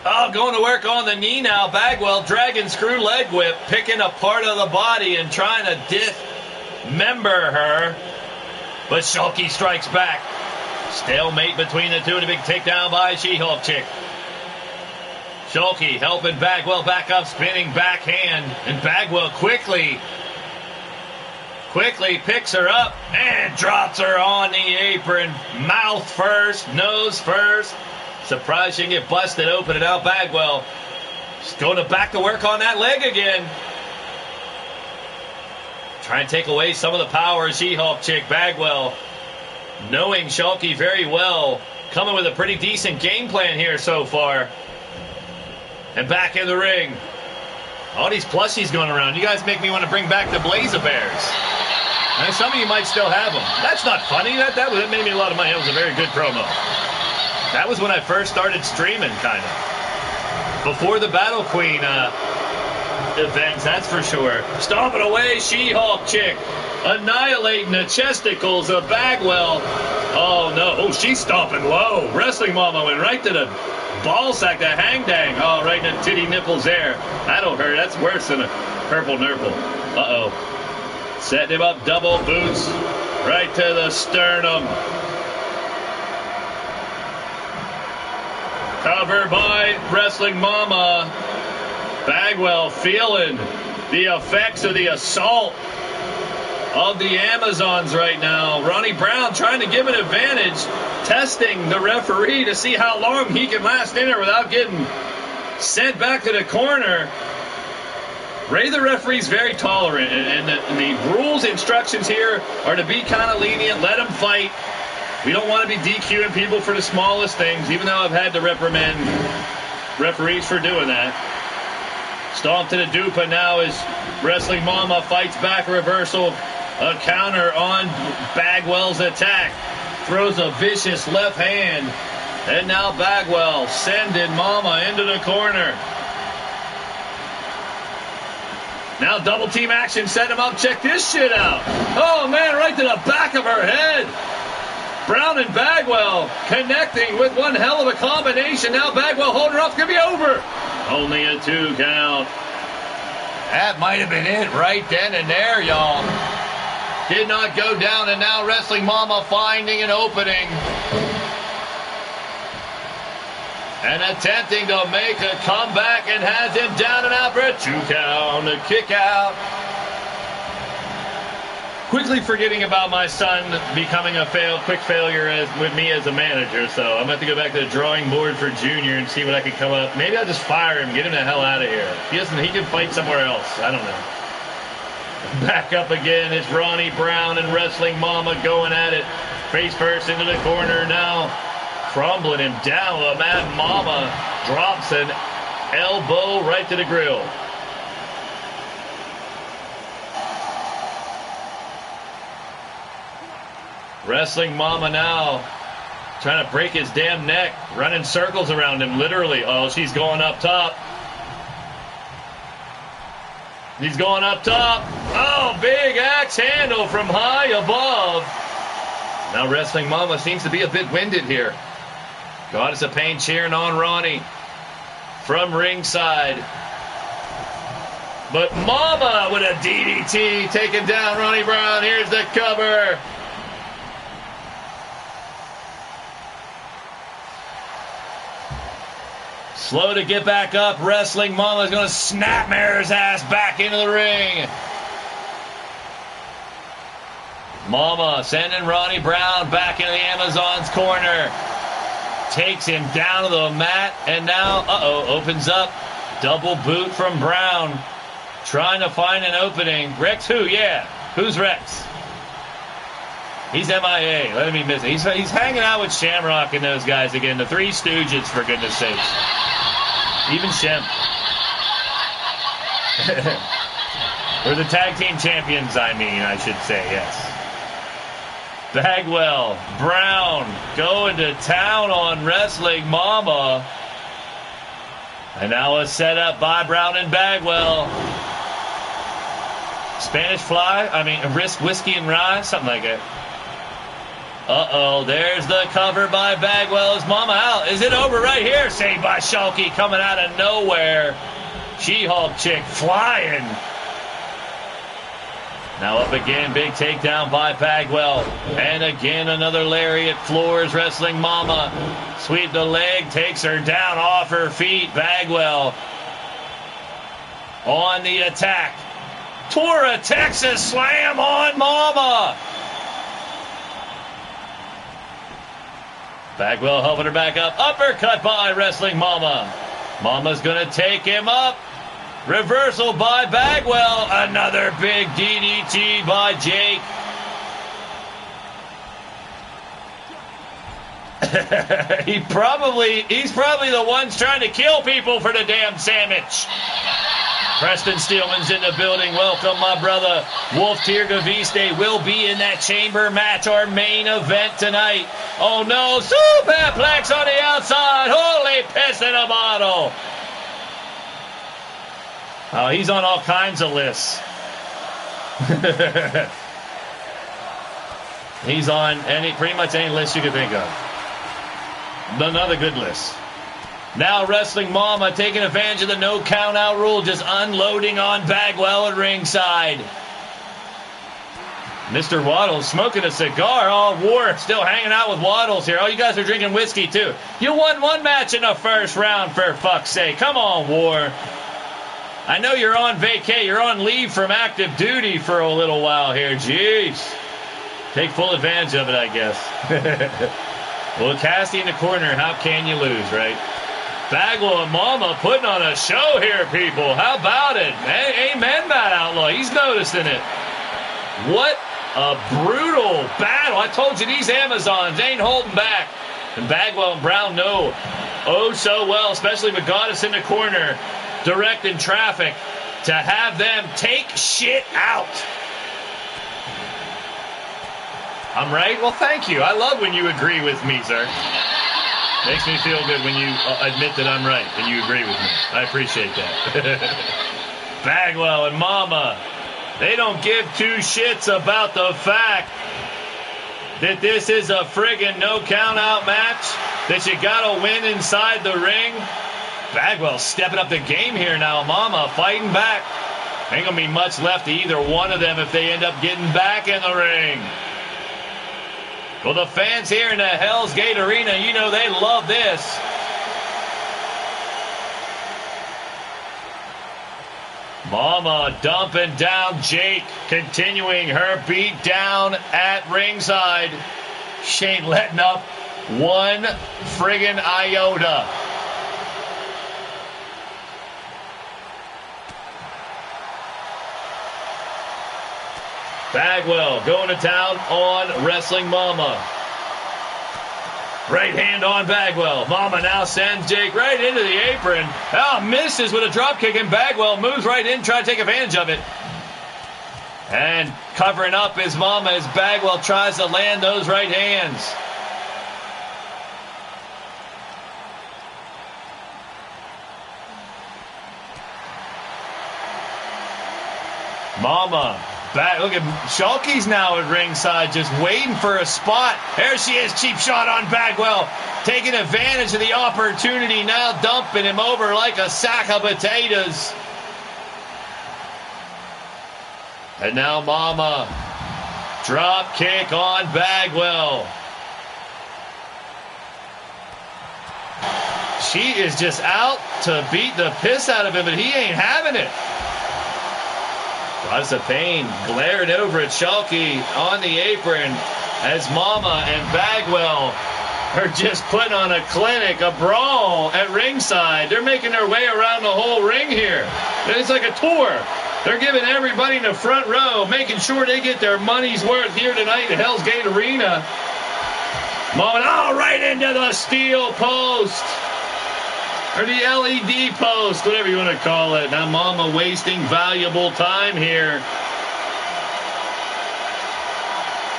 Oh, going to work on the knee now. Bagwell, dragon screw leg whip, picking a part of the body and trying to dismember her. But Shulky strikes back. Stalemate between the two and a big takedown by She-Hulk Chick. Shulky helping Bagwell back up, spinning backhand. And Bagwell quickly picks her up and drops her on the apron. Mouth first, nose first. Surprised she can get busted open, and now Bagwell is going back to work on that leg again. Trying to take away some of the power of She-Hulk Chick. Bagwell, knowing Shulky very well, coming with a pretty decent game plan here so far. And back in the ring. All these plushies going around. You guys make me want to bring back the Blaze-A-Bears. And some of you might still have them. That's not funny. That made me a lot of money. That was a very good promo. That was when I first started streaming, kind of. Before the Battle Queen events, that's for sure. Stomping away, She-Hulk Chick. Annihilating the chesticles of Bagwell. Oh, no. Oh, she's stomping low. Wrestling Mama went right to the ball sack, the hang-dang. Oh, right in the titty nipples there. That'll hurt. That's worse than a purple nurple. Uh-oh. Setting him up, double boots. Right to the sternum. Covered by Wrestling Mama. Bagwell feeling the effects of the assault of the Amazons right now. Ronnie Brown trying to give an advantage, testing the referee to see how long he can last in there without getting sent back to the corner. Ray, the referee's very tolerant, and the rules, instructions here are to be kind of lenient, let them fight. We don't want to be DQing people for the smallest things, even though I've had to reprimand referees for doing that. Stomp to the Dupa now as Wrestling Mama fights back, reversal. A counter on Bagwell's attack. Throws a vicious left hand. And now Bagwell sending Mama into the corner. Now double team action. Set him up. Check this shit out. Oh, man, right to the back of her head. Brown and Bagwell connecting with one hell of a combination. Now Bagwell holding her up. It's going to be over. Only a 2 count. That might have been it right then and there, y'all. Did not go down, and now Wrestling Mama finding an opening. And attempting to make a comeback and has him down and out for a 2 count. A kick out. Quickly forgetting about my son becoming a quick failure with me as a manager, so I'm going to have to go back to the drawing board for Junior and see what I can come up. Maybe I'll just fire him, get him the hell out of here. He can fight somewhere else. I don't know. Back up again. It's Ronnie Brown and Wrestling Mama going at it. Face first into the corner now. Crumbling him down the mat. Mama drops an elbow right to the grill. Wrestling Mama now trying to break his damn neck. Running circles around him, literally. Oh, she's going up top. He's going up top. Oh, big axe handle from high above. Now Wrestling Mama seems to be a bit winded here. Goddess of Pain cheering on Ronnie from ringside. But Mama with a DDT taking down Ronnie Brown. Here's the cover. Slow to get back up. Wrestling Mama's going to snapmare's ass back into the ring. Mama sending Ronnie Brown back into the Amazon's corner. Takes him down to the mat. And now, opens up. Double boot from Brown. Trying to find an opening. Rex who? Yeah. Who's Rex? He's MIA. Let him be missing. He's hanging out with Shamrock and those guys again. The Three Stooges, for goodness sakes. Even Shem. Or the tag team champions, I should say, yes. Bagwell, Brown, going to town on Wrestling Mama. And now a setup by Brown and Bagwell. Spanish Fly? Whiskey and Rye? Something like it. There's the cover by Bagwell. Is Mama out? Is it over right here? Saved by Shulky coming out of nowhere. She-Hulk chick flying. Now up again, big takedown by Bagwell. And again, another lariat floors Wrestling Mama. Sweep the leg, takes her down off her feet. Bagwell on the attack. Tora Texas slam on Mama. Bagwell helping her back up. Uppercut by Wrestling Mama. Mama's going to take him up. Reversal by Bagwell. Another big DDT by Jake. He's probably the ones trying to kill people for the damn sandwich. Preston Steelman's in the building. Welcome, my brother. Wolf Tirgaviste will be in that chamber match, our main event tonight. Oh, no. Superplex on the outside. Holy piss in a bottle. Oh, he's on all kinds of lists. He's on pretty much any list you could think of. Another good list. Now Wrestling Mama taking advantage of the no count out rule, just unloading on Bagwell at ringside. Mr. Waddles smoking a cigar. Oh, War still hanging out with Waddles here. Oh, you guys are drinking whiskey too. You won one match in the first round, for fuck's sake. Come on, War. I know you're on vacay. You're on leave from active duty for a little while here. Jeez. Take full advantage of it, I guess. Well, Cassie in the corner, how can you lose, right? Bagwell and Mama putting on a show here, people. How about it? Amen, Matt Outlaw. He's noticing it. What a brutal battle. I told you, these Amazons ain't holding back. And Bagwell and Brown know oh so well, especially with Goddess in the corner, directing traffic, to have them take shit out. I'm right? Well, thank you. I love when you agree with me, sir. Makes me feel good when you admit that I'm right and you agree with me. I appreciate that. Bagwell and Mama, they don't give two shits about the fact that this is a friggin' no count-out match, that you gotta win inside the ring. Bagwell stepping up the game here now. Mama fighting back. Ain't gonna be much left to either one of them if they end up getting back in the ring. Well, the fans here in the Hell's Gate Arena, you know they love this. Mama dumping down Jake, continuing her beat down at ringside. She ain't letting up one friggin' iota. Bagwell going to town on Wrestling Mama. Right hand on Bagwell. Mama now sends Jake right into the apron. Oh, misses with a drop kick, and Bagwell moves right in, trying to take advantage of it. And covering up is Mama as Bagwell tries to land those right hands. Mama back. Look at Shulky's now at ringside, just waiting for a spot. There she is, cheap shot on Bagwell, taking advantage of the opportunity, now dumping him over like a sack of potatoes. And now Mama, drop kick on Bagwell. She is just out to beat the piss out of him, but he ain't having it. Lots of pain, glared over at Shulky on the apron as Mama and Bagwell are just putting on a clinic, a brawl at ringside. They're making their way around the whole ring here. It's like a tour. They're giving everybody in the front row, making sure they get their money's worth here tonight at Hell's Gate Arena. Mama, right into the steel post. Or the LED post, whatever you want to call it. Now Mama wasting valuable time here.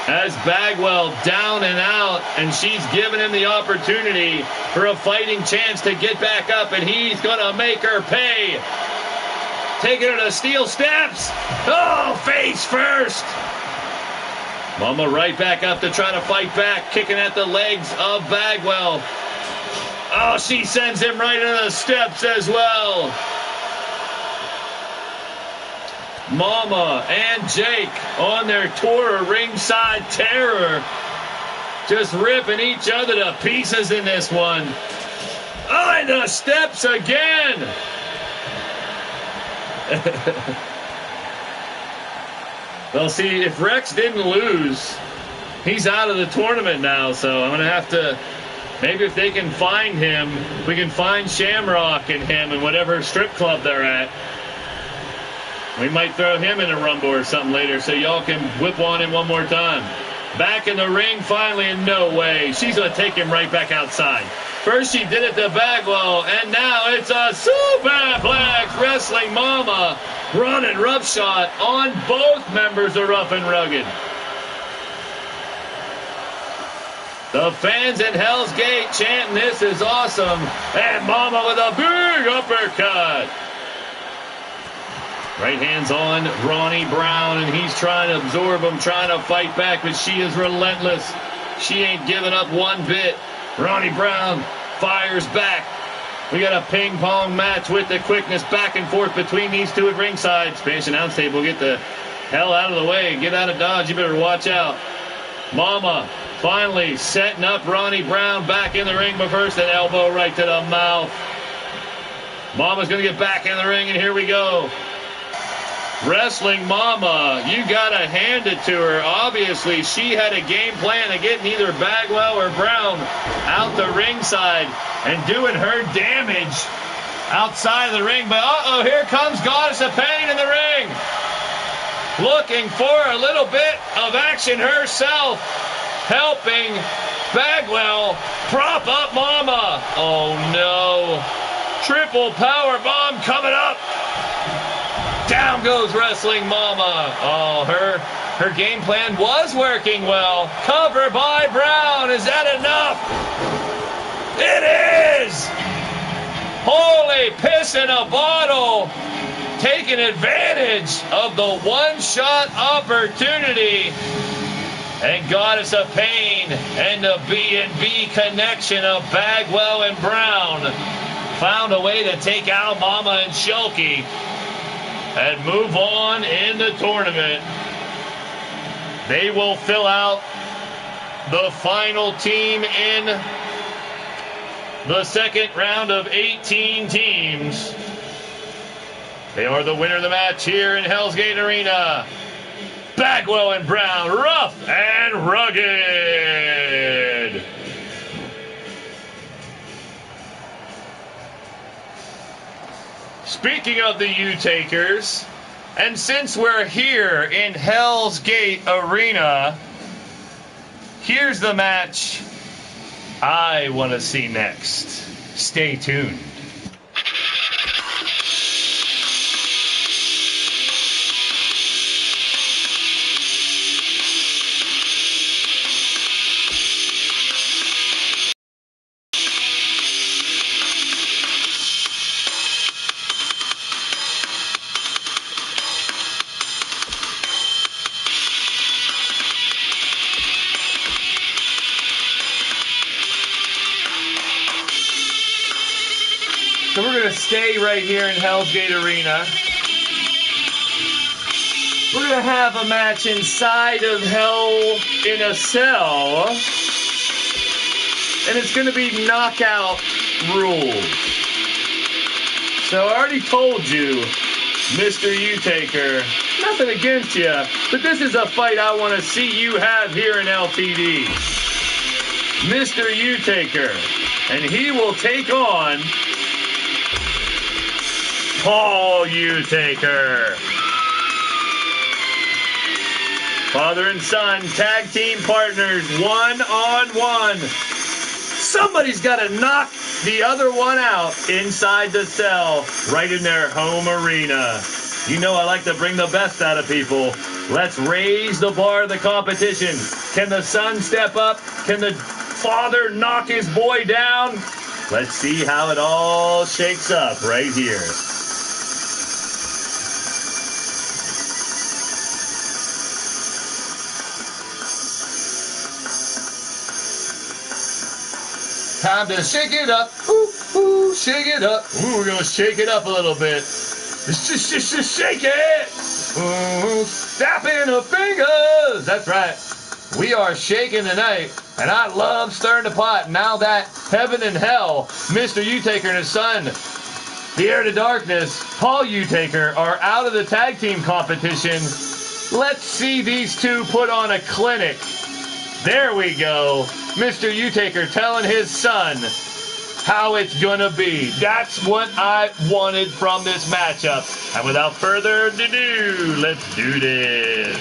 As Bagwell down and out, and she's giving him the opportunity for a fighting chance to get back up, and he's going to make her pay. Taking her to steel steps. Oh, face first. Mama right back up to try to fight back, kicking at the legs of Bagwell. Oh, she sends him right into the steps as well. Mama and Jake on their tour of ringside terror, just ripping each other to pieces in this one. Oh, and the steps again. Well, see, if Rex didn't lose, he's out of the tournament now, so I'm going to have to... Maybe if they can find him, we can find Shamrock and him in whatever strip club they're at. We might throw him in a rumble or something later so y'all can whip on him one more time. Back in the ring finally, and no way. She's going to take him right back outside. First she did it to Bagwell, and now it's a superplex. Wrestling Mama running roughshod on both members of Rough and Rugged. The fans in Hell's Gate chanting, "This is awesome." And Mama with a big uppercut. Right hand's on Ronnie Brown, and he's trying to absorb him, trying to fight back, but she is relentless. She ain't giving up one bit. Ronnie Brown fires back. We got a ping pong match with the quickness back and forth between these two at ringside. Spanish announce table, get the hell out of the way. Get out of Dodge. You better watch out. Mama finally setting up Ronnie Brown back in the ring, but first an elbow right to the mouth. Mama's going to get back in the ring, and here we go. Wrestling Mama, you got to hand it to her. Obviously, she had a game plan of getting either Bagwell or Brown out the ringside and doing her damage outside of the ring. But uh-oh, here comes Goddess of Pain in the ring. Looking for a little bit of action herself. Helping Bagwell prop up Mama. Oh, no. Triple power bomb coming up. Down goes Wrestling Mama. Oh, her Her game plan was working well. Cover by Brown. Is that enough? It is! Holy piss in a bottle. Taking advantage of the one-shot opportunity. And Goddess of Pain and the B&B connection of Bagwell and Brown found a way to take out Mama and Shulky and move on in the tournament. They will fill out the final team in the second round of 18 teams. They are the winner of the match here in Hell's Gate Arena. Bagwell and Brown, rough and rugged. Speaking of the U-Takers, and since we're here in Hell's Gate Arena, here's the match I want to see next. Stay tuned. So we're going to stay right here in Hell's Gate Arena. We're going to have a match inside of Hell in a Cell. And it's going to be knockout rules. So I already told you, Mr. U-Taker, nothing against you, but this is a fight I want to see you have here in LTD. Mr. U-Taker. And he will take on Paul U-Taker. Father and son, tag team partners, one-on-one. Somebody's got to knock the other one out inside the cell, right in their home arena. You know I like to bring the best out of people. Let's raise the bar of the competition. Can the son step up? Can the father knock his boy down? Let's see how it all shakes up right here. Time to shake it up. Ooh, ooh, shake it up. Ooh, we're going to shake it up a little bit. Just shake it. Ooh, snapping the fingers. That's right. We are shaking tonight, and I love stirring the pot. Now that heaven and hell, Mr. U-Taker and his son, the Heir to Darkness, Paul U-Taker, are out of the tag team competition. Let's see these two put on a clinic. There we go. Mr. U-Taker telling his son how it's going to be. That's what I wanted from this matchup. And without further ado, let's do this.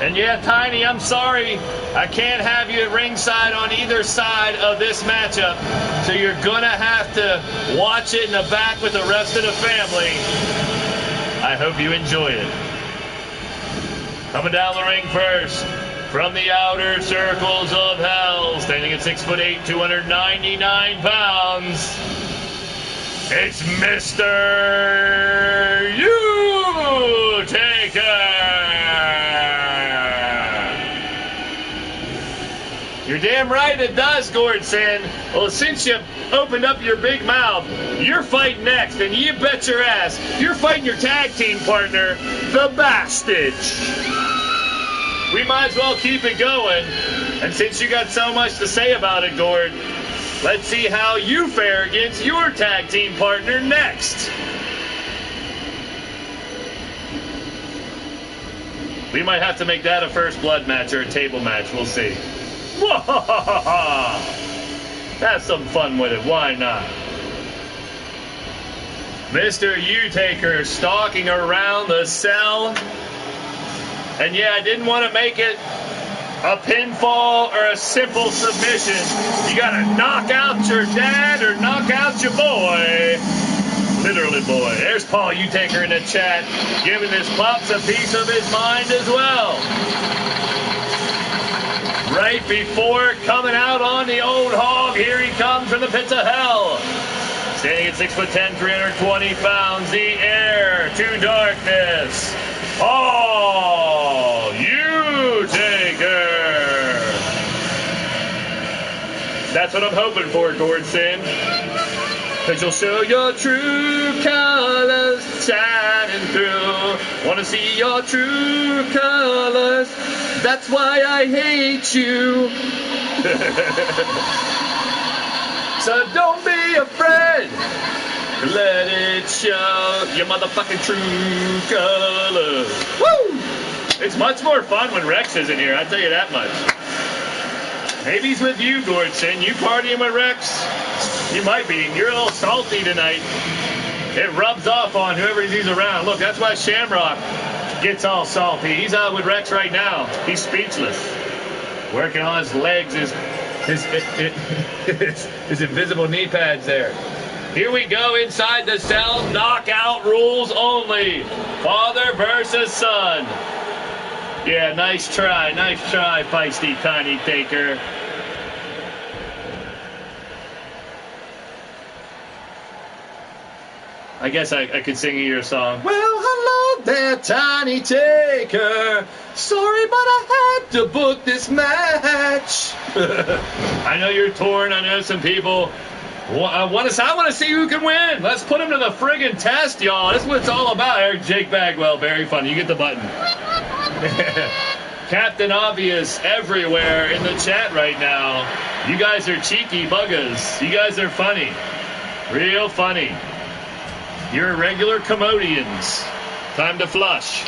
And yeah, Tiny, I'm sorry. I can't have you at ringside on either side of this matchup. So you're going to have to watch it in the back with the rest of the family. I hope you enjoy it. Coming down the ring first, from the outer circles of hell, standing at 6'8", 299 pounds, it's Mr. U-Taker. You're damn right it does, Gordson. Well, since you opened up your big mouth, you're fighting next, and you bet your ass, you're fighting your tag team partner, the Bastards. We might as well keep it going. And since you got so much to say about it, Gord, let's see how you fare against your tag team partner next. We might have to make that a first blood match or a table match. We'll see. Have some fun with it. Why not? Mr. U-Taker stalking around the cell. And yeah, I didn't want to make it a pinfall, or a simple submission. You gotta knock out your dad or knock out your boy. Literally, boy. There's Paul Utaker in the chat, giving his pops a piece of his mind as well. Right before coming out on the old hog, here he comes from the pits of hell. Standing at 6'10", 320 pounds, the heir to darkness, Paul Utaker. That's what I'm hoping for, Gordson. Cause you'll show your true colors shining through. Wanna see your true colors. That's why I hate you. So don't be afraid. Let it show your motherfucking true colors. Woo! It's much more fun when Rex isn't here, I'll tell you that much. Maybe he's with you, Gordson. You partying with Rex? You might be. You're a little salty tonight. It rubs off on whoever he's around. Look, that's why Shamrock gets all salty. He's out with Rex right now. He's speechless. Working on his legs, his invisible knee pads there. Here we go inside the cell. Knockout rules only. Father versus son. Yeah, nice try, feisty Tiny Taker. I guess I could sing you your song. Well, hello there, Tiny Taker. Sorry, but I had to book this match. I know you're torn. I know some people I want to see who can win. Let's put him to the friggin' test, y'all. That's what it's all about. Eric Jake Bagwell, very funny. You get the button. Captain Obvious everywhere in the chat right now. You guys are cheeky buggers. You guys are funny. Real funny. You're regular commodians. Time to flush.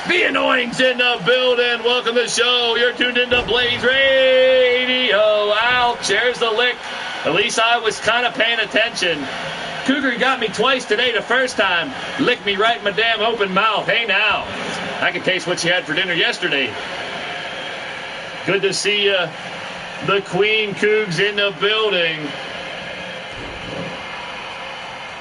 The Annoying's in the building. Welcome to the show. You're tuned into Blaised Radio. Ouch, there's the lick. At least I was kind of paying attention. Cougar got me twice today. The first time, licked me right in my damn open mouth. Hey now, I can taste what you had for dinner yesterday. Good to see you. The Queen Cougs in the building.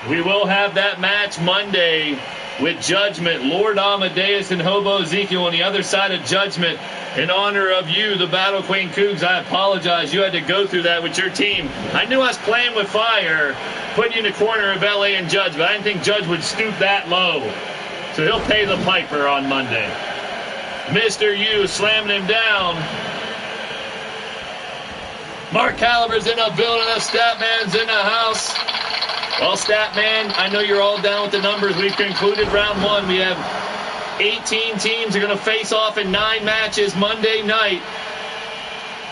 We will have that match Monday with Judgment. Lord Amadeus and Hobo Ezekiel on the other side of Judgment. In honor of you, the Battle Queen Cougs, I apologize. You had to go through that with your team. I knew I was playing with fire, putting you in the corner of LA and Judge, but I didn't think Judge would stoop that low. So he'll pay the piper on Monday. Mr. U slamming him down. Mark Caliber's in the building. The Statman's in the house. Well, Statman, I know you're all down with the numbers. We've concluded round one. We have 18 teams are going to face off in 9 matches Monday night,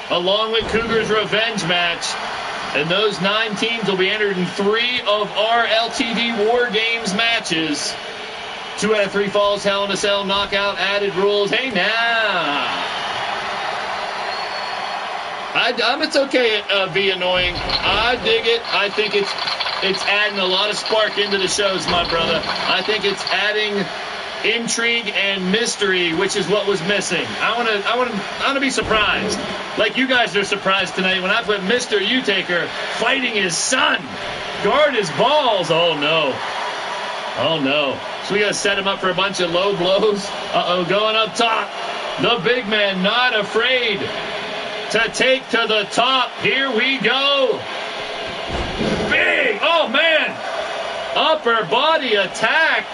along with Cougar's revenge match. And those 9 teams will be entered in 3 of our LTD War Games matches. 2 out of 3 falls, Hell in a Cell, knockout, added rules. Hey now. It's okay, be annoying. I dig it. I think it's adding a lot of spark into the shows, my brother. I think it's adding intrigue and mystery, which is what was missing. I want to be surprised, like you guys are surprised tonight when I put Mr. Utaker fighting his son. Guard his balls. Oh no. So we gotta set him up for a bunch of low blows. Going up top. The big man not afraid to take to the top. Here we go. Big. Oh man. Upper body attack.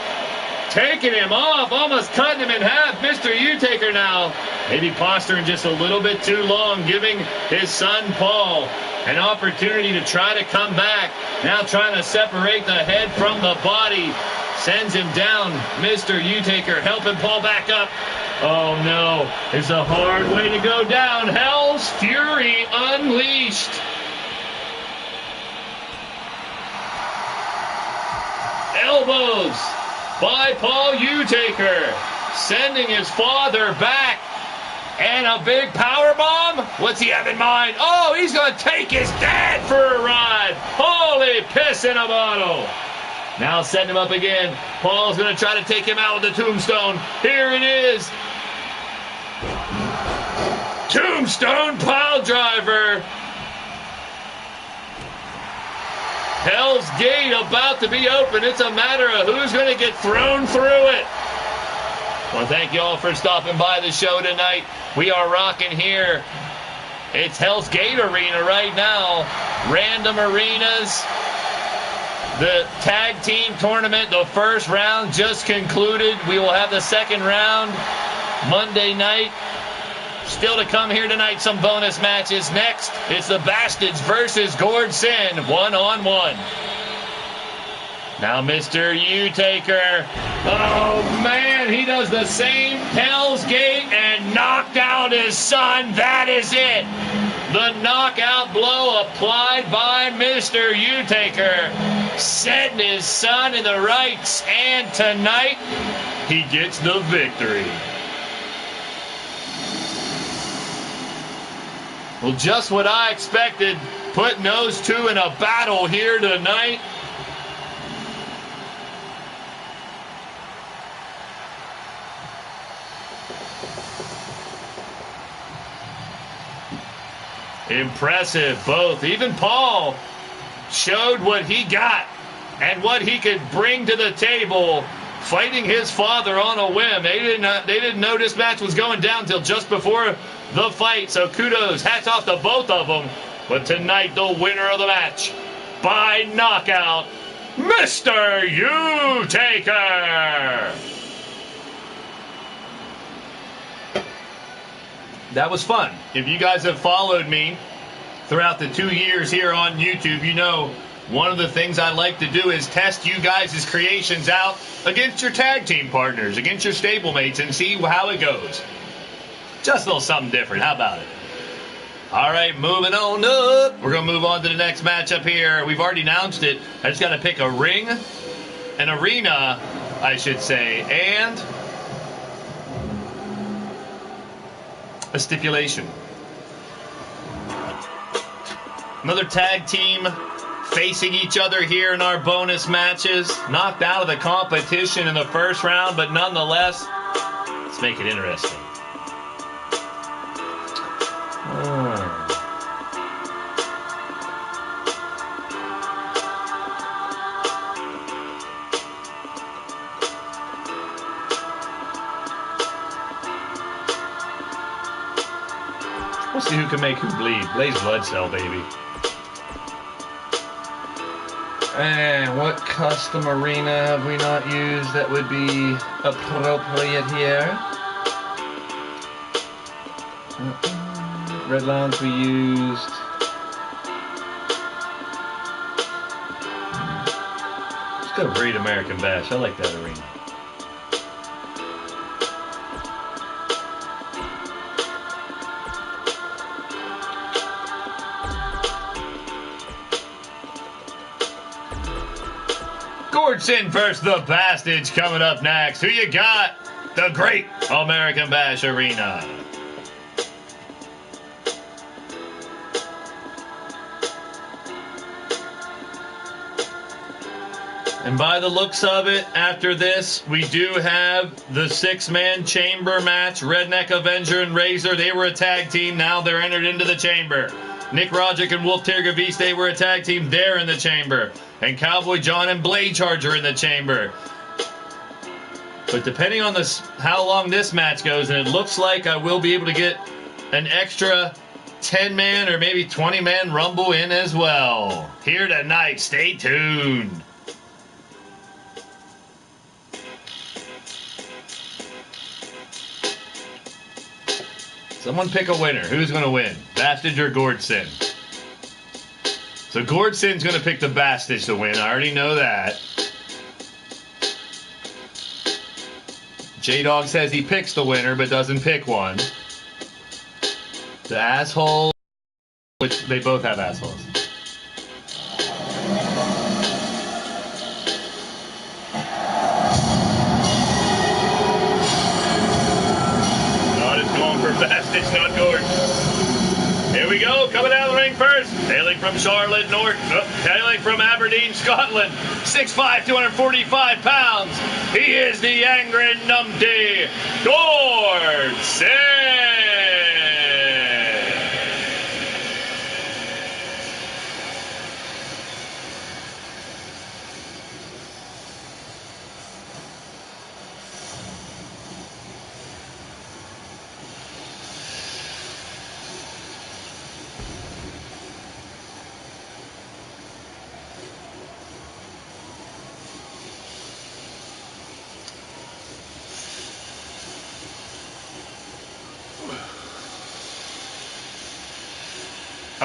Taking him off, almost cutting him in half. Mr. Utaker now maybe posturing just a little bit too long, giving his son Paul an opportunity to try to come back. Now trying to separate the head from the body. Sends him down. Mr. Utaker helping Paul back up. Oh no, it's a hard way to go down. Hell's Fury unleashed. Elbows by Paul Utaker, sending his father back. And a big power bomb. What's he have in mind? Oh, he's going to take his dad for a ride. Holy piss in a bottle. Now setting him up again. Paul's going to try to take him out with the tombstone. Here it is. Tombstone pile driver. Hell's Gate about to be open. It's a matter of who's going to get thrown through it. Well, thank you all for stopping by the show tonight. We are rocking here. It's Hell's Gate Arena right now. Random arenas. The tag team tournament, the first round just concluded. We will have the second round Monday night. Still to come here tonight, some bonus matches. Next, it's the Bastards versus Gord Sin, 1-on-1. Now, Mr. U-Taker. Oh, man, he does the same Hell's Gate and knocked out his son. That is it. The knockout blow applied by Mr. U-Taker, setting his son in the rights. And tonight, he gets the victory. Well, just what I expected, putting those two in a battle here tonight. Impressive, both. Even Paul showed what he got and what he could bring to the table, fighting his father on a whim. They didn't know this match was going down until just before the fight, so kudos, hats off to both of them. But tonight, the winner of the match, by knockout, Mr. U-Taker. That was fun. If you guys have followed me throughout the 2 years here on YouTube, you know one of the things I like to do is test you guys' creations out against your tag team partners, against your stablemates, and see how it goes. Just a little something different. How about it? All right, moving on up. We're going to move on to the next matchup here. We've already announced it. I just got to pick a ring, an arena, I should say, and a stipulation. Another tag team facing each other here in our bonus matches. Knocked out of the competition in the first round, but nonetheless, let's make it interesting. We'll see who can make who bleed. Blaze blood cell, baby. And what custom arena have we not used that would be appropriate here? Red Lounge we used. Let's go Great American Bash. I like that arena. Gordson versus the Bastards coming up next. Who you got? The Great American Bash Arena. And by the looks of it, after this, we do have the 6-man chamber match. Redneck Avenger and Razor, they were a tag team. Now they're entered into the chamber. Nick Roderick and Wolf Tirgavis, they were a tag team. They're in the chamber. And Cowboy John and Blade Charger in the chamber. But depending on how long this match goes, and it looks like I will be able to get an extra 10-man or maybe 20-man Rumble in as well. Here tonight, stay tuned. Someone pick a winner. Who's going to win? Bastards or Gordson? So Gordson's going to pick the Bastards to win. I already know that. J-Dog says he picks the winner but doesn't pick one. The asshole, which they both have assholes. Bastards, not Gord. Here we go, coming out of the ring first. Hailing from Charlotte, hailing from Aberdeen, Scotland. 6'5", 245 pounds. He is the Angry Numpty Gordson.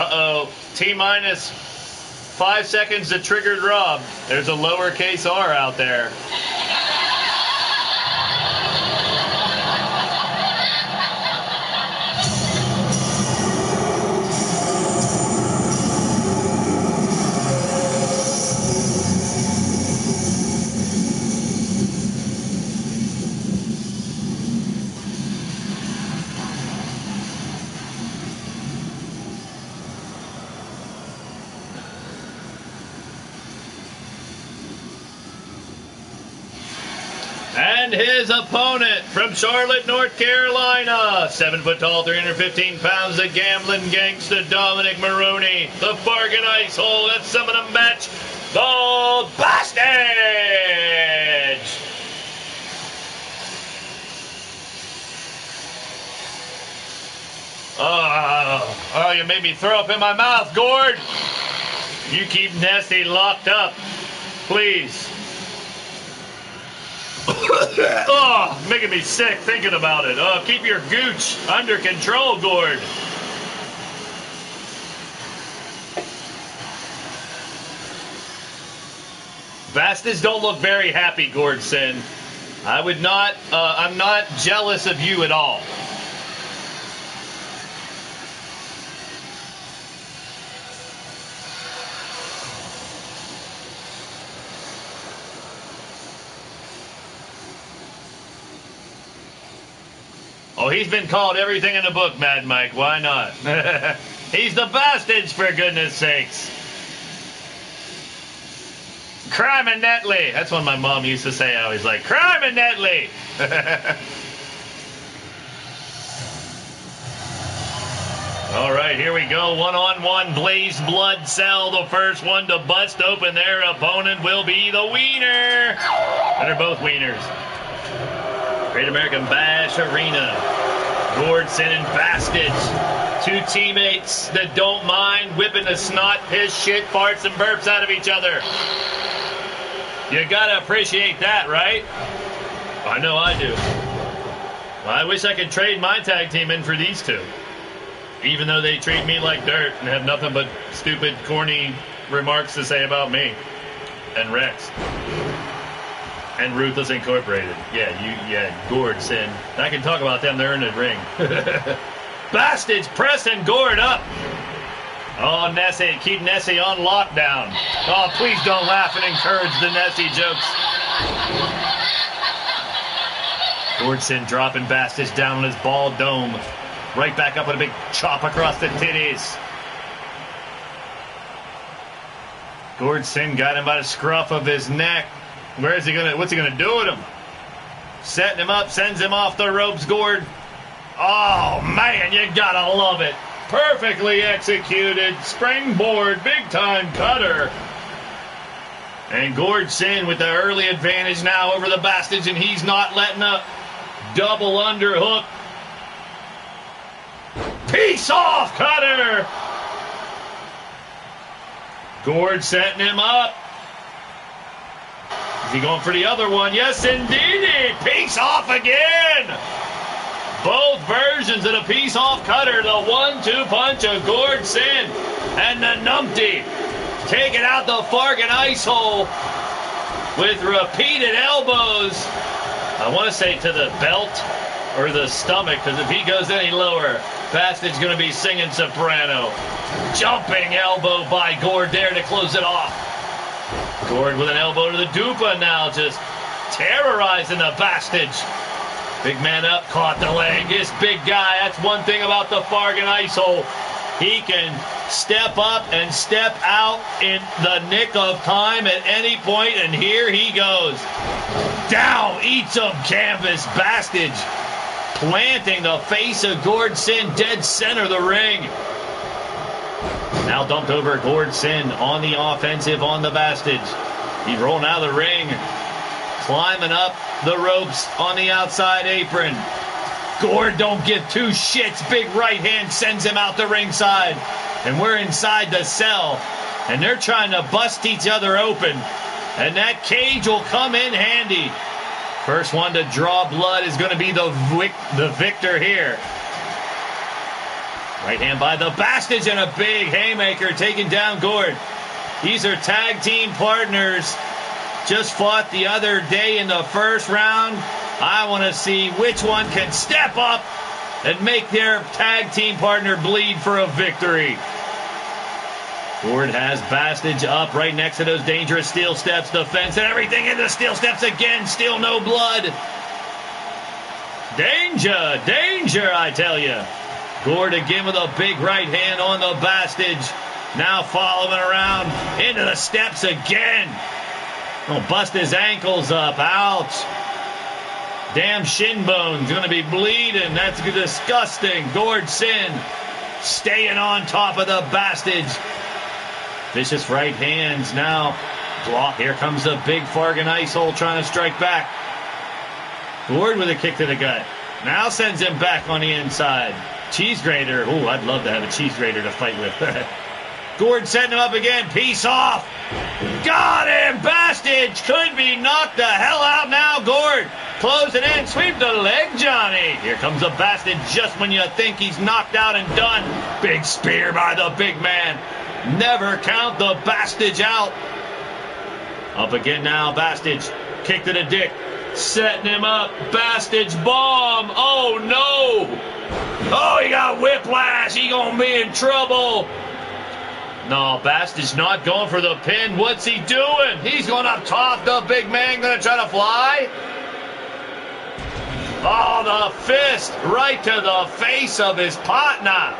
Uh-oh. T-minus 5 seconds to triggered Rob. There's a lowercase r out there. And his opponent from Charlotte, North Carolina, 7 foot tall, 315 pounds, the gambling gangster Dominic Maroney, the bargain ice hole, that's some of the match, the Bastage! Oh, you made me throw up in my mouth, Gord. You keep Nessie locked up, please. Oh, making me sick thinking about it. Oh, keep your gooch under control, Gord. Bastards don't look very happy, Gordson. I'm not jealous of you at all. Oh, he's been called everything in the book, Mad Mike. Why not? He's the Bastage, for goodness sakes. Crime and Netley. That's what my mom used to say. I was like, crime and Netley. All right, here we go. One-on-one Blaze Blood Cell. The first one to bust open their opponent will be the Wiener. And they're both Wieners. Great American Bash Arena. Gordson and Bastage. Two teammates that don't mind whipping the snot, piss, shit, farts, and burps out of each other. You gotta appreciate that, right? I know I do. Well, I wish I could trade my tag team in for these two. Even though they treat me like dirt and have nothing but stupid, corny remarks to say about me. And Rex. And Ruthless Incorporated. Yeah, Gordson. I can talk about them, they're in the ring. Bastards pressing Gord up. Oh, Nessie, keep Nessie on lockdown. Oh, please don't laugh and encourage the Nessie jokes. Gordson dropping Bastards down on his bald dome. Right back up with a big chop across the titties. Gordson got him by the scruff of his neck. What's he gonna do with him? Setting him up, sends him off the ropes, Gord. Oh man, you gotta love it. Perfectly executed, springboard, big time cutter. And Gordson with the early advantage now over the Bastards, and he's not letting up. Double underhook. Peace off, cutter. Gord setting him up. Is he going for the other one? Yes, indeed. Peace off again. Both versions of the peace off cutter. The 1-2 punch of Gordson and the numpty. Taking out the Fargan ice hole with repeated elbows. I want to say to the belt or the stomach, because if he goes any lower, Bastard's going to be singing soprano. Jumping elbow by Gord there to close it off. Gord with an elbow to the dupa now, just terrorizing the Bastage. Big man up, caught the leg. This big guy, that's one thing about the Fargan ice hole. He can step up and step out in the nick of time at any point, and here he goes. Down, eats some canvas, Bastage. Planting the face of Gordson dead center of the ring. Now dumped over Gordson on the offensive on the Bastage. He's rolling out of the ring. Climbing up the ropes on the outside apron. Gord don't give two shits. Big right hand sends him out the ringside. And we're inside the cell. And they're trying to bust each other open. And that cage will come in handy. First one to draw blood is going to be the victor here. Right hand by the Bastage and a big haymaker taking down Gord. These are tag team partners. Just fought the other day in the first round. I want to see which one can step up and make their tag team partner bleed for a victory. Gord has Bastage up right next to those dangerous steel steps. The fence and everything in the steel steps again. Still no blood. Danger, danger, I tell you. Gord again with a big right hand on the Bastage. Now following around into the steps again. Oh, bust his ankles up. Ouch. Damn shin bone's going to be bleeding. That's disgusting. Gord Sin staying on top of the Bastage. Vicious right hands now. Block. Here comes the big Fargan ice hole trying to strike back. Gord with a kick to the gut. Now sends him back on the inside. Cheese grater. Ooh, I'd love to have a cheese grater to fight with. Gord setting him up again. Peace off. Got him. Bastage could be knocked the hell out now. Gord closing in. Sweep the leg, Johnny. Here comes the Bastage just when you think he's knocked out and done. Big spear by the big man. Never count the Bastage out. Up again now. Bastage. Kick to the dick. Setting him up. Bastage bomb. Oh, no. Oh, he got whiplash. He gonna be in trouble. No, Bastage not going for the pin. What's he doing? He's going up top. The big man going to try to fly. Oh, the fist right to the face of his partner.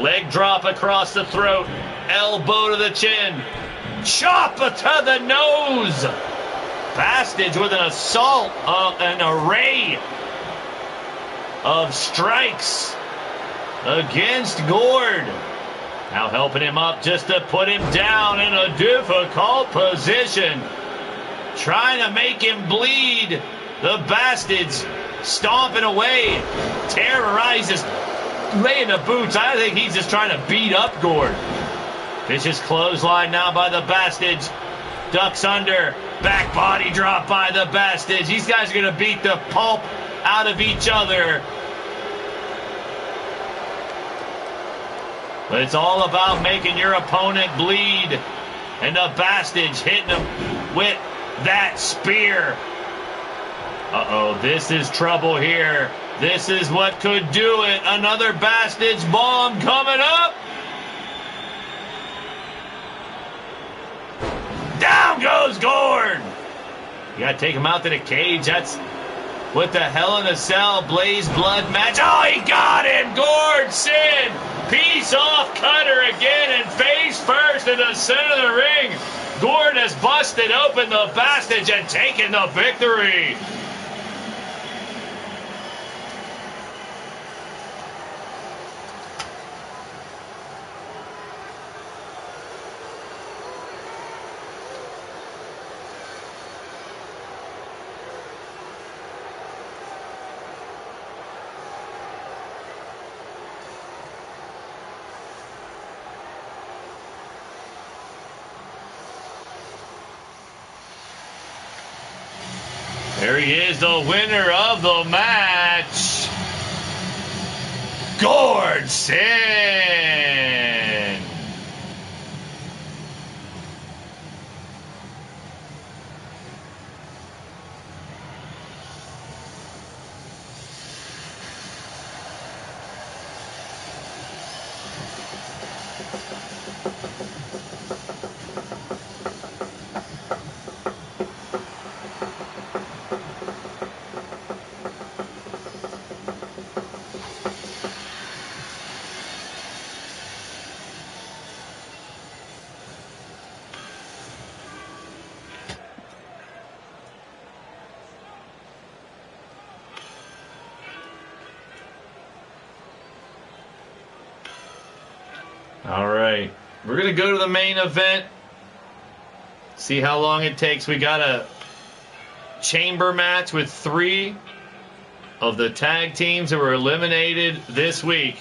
Leg drop across the throat. Elbow to the chin. Chop to the nose. Bastage with an assault, an array of strikes against Gord. Now helping him up just to put him down in a difficult position. Trying to make him bleed. The Bastage stomping away. Terrorizes, laying the boots. I think he's just trying to beat up Gord. Vicious clothesline now by the Bastage. Ducks under. Back body drop by the Bastage. These guys are going to beat the pulp out of each other. But it's all about making your opponent bleed. And the Bastage hitting him with that spear. Uh-oh, this is trouble here. This is what could do it. Another Bastage bomb coming up. Down goes Gord. You got to take him out to the cage. That's what the Hell in a Cell Blaze blood match. Oh, he got him. Gord Sin. Peace off cutter again and face first in the center of the ring. Gord has busted open the Bastage and taken the victory. There he is, the winner of the match, Gord Sin. All right, we're going to go to the main event, see how long it takes. We got a chamber match with 3 of the tag teams that were eliminated this week.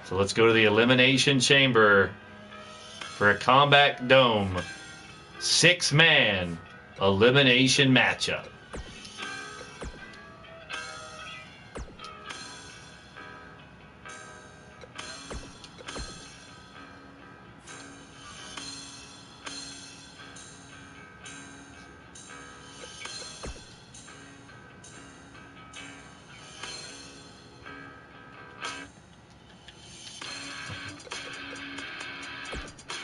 So let's go to the Elimination Chamber for a Combat Dome 6-man elimination matchup.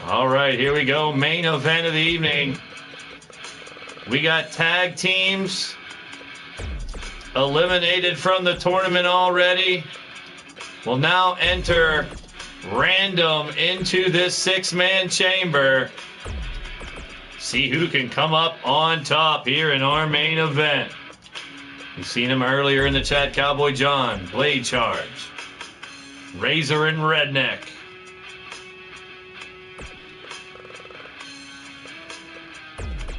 All right, here we go. Main event of the evening. We got tag teams eliminated from the tournament already. Will now enter random into this 6-man chamber. See who can come up on top here in our main event. You've seen him earlier in the chat. Cowboy John, Blade Charge, Razor and Redneck.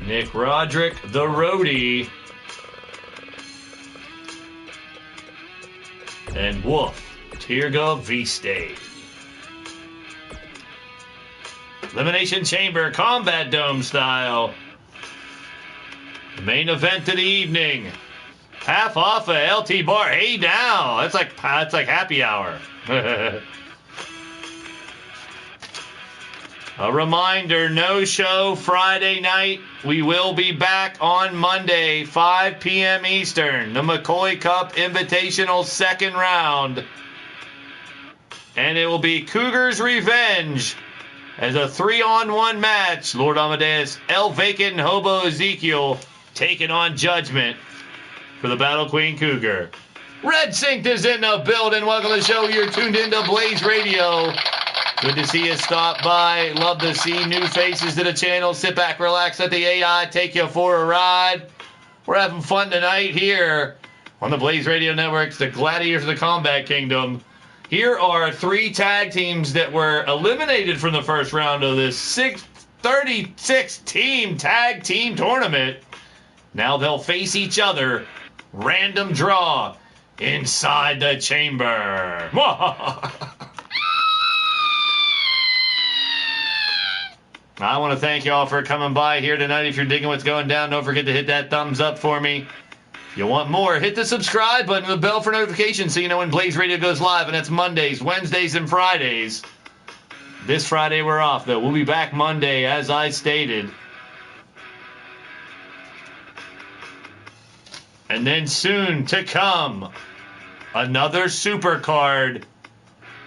Nick Roderick, the Roadie. And Wolf, Tirga Viste. Elimination Chamber, Combat Dome style. The main event of the evening. Half off a LT bar. Hey now. That's like happy hour. A reminder, no show Friday night. We will be back on Monday, 5 p.m. Eastern. The McCoy Cup Invitational second round. And it will be Cougars Revenge as a 3-on-1 match. Lord Amadeus, El Vacant, and Hobo Ezekiel taking on Judgment for the Battle Queen Cougar. Red Synced is in the building. Welcome to the show. You're tuned into Blaised Radio. Good to see you stop by. Love to see new faces to the channel. Sit back, relax, let the AI take you for a ride. We're having fun tonight here on the Blaised Radio Network, the Gladiators of the Combat Kingdom. Here are 3 tag teams that were eliminated from the first round of this 36-team tag team tournament. Now they'll face each other. Random draw inside the chamber. I want to thank y'all for coming by here tonight. If you're digging what's going down, don't forget to hit that thumbs up for me. If you want more, hit the subscribe button and the bell for notifications so you know when Blaised Radio goes live, and that's Mondays, Wednesdays, and Fridays. This Friday we're off, though. We'll be back Monday, as I stated. And then soon to come, another super card.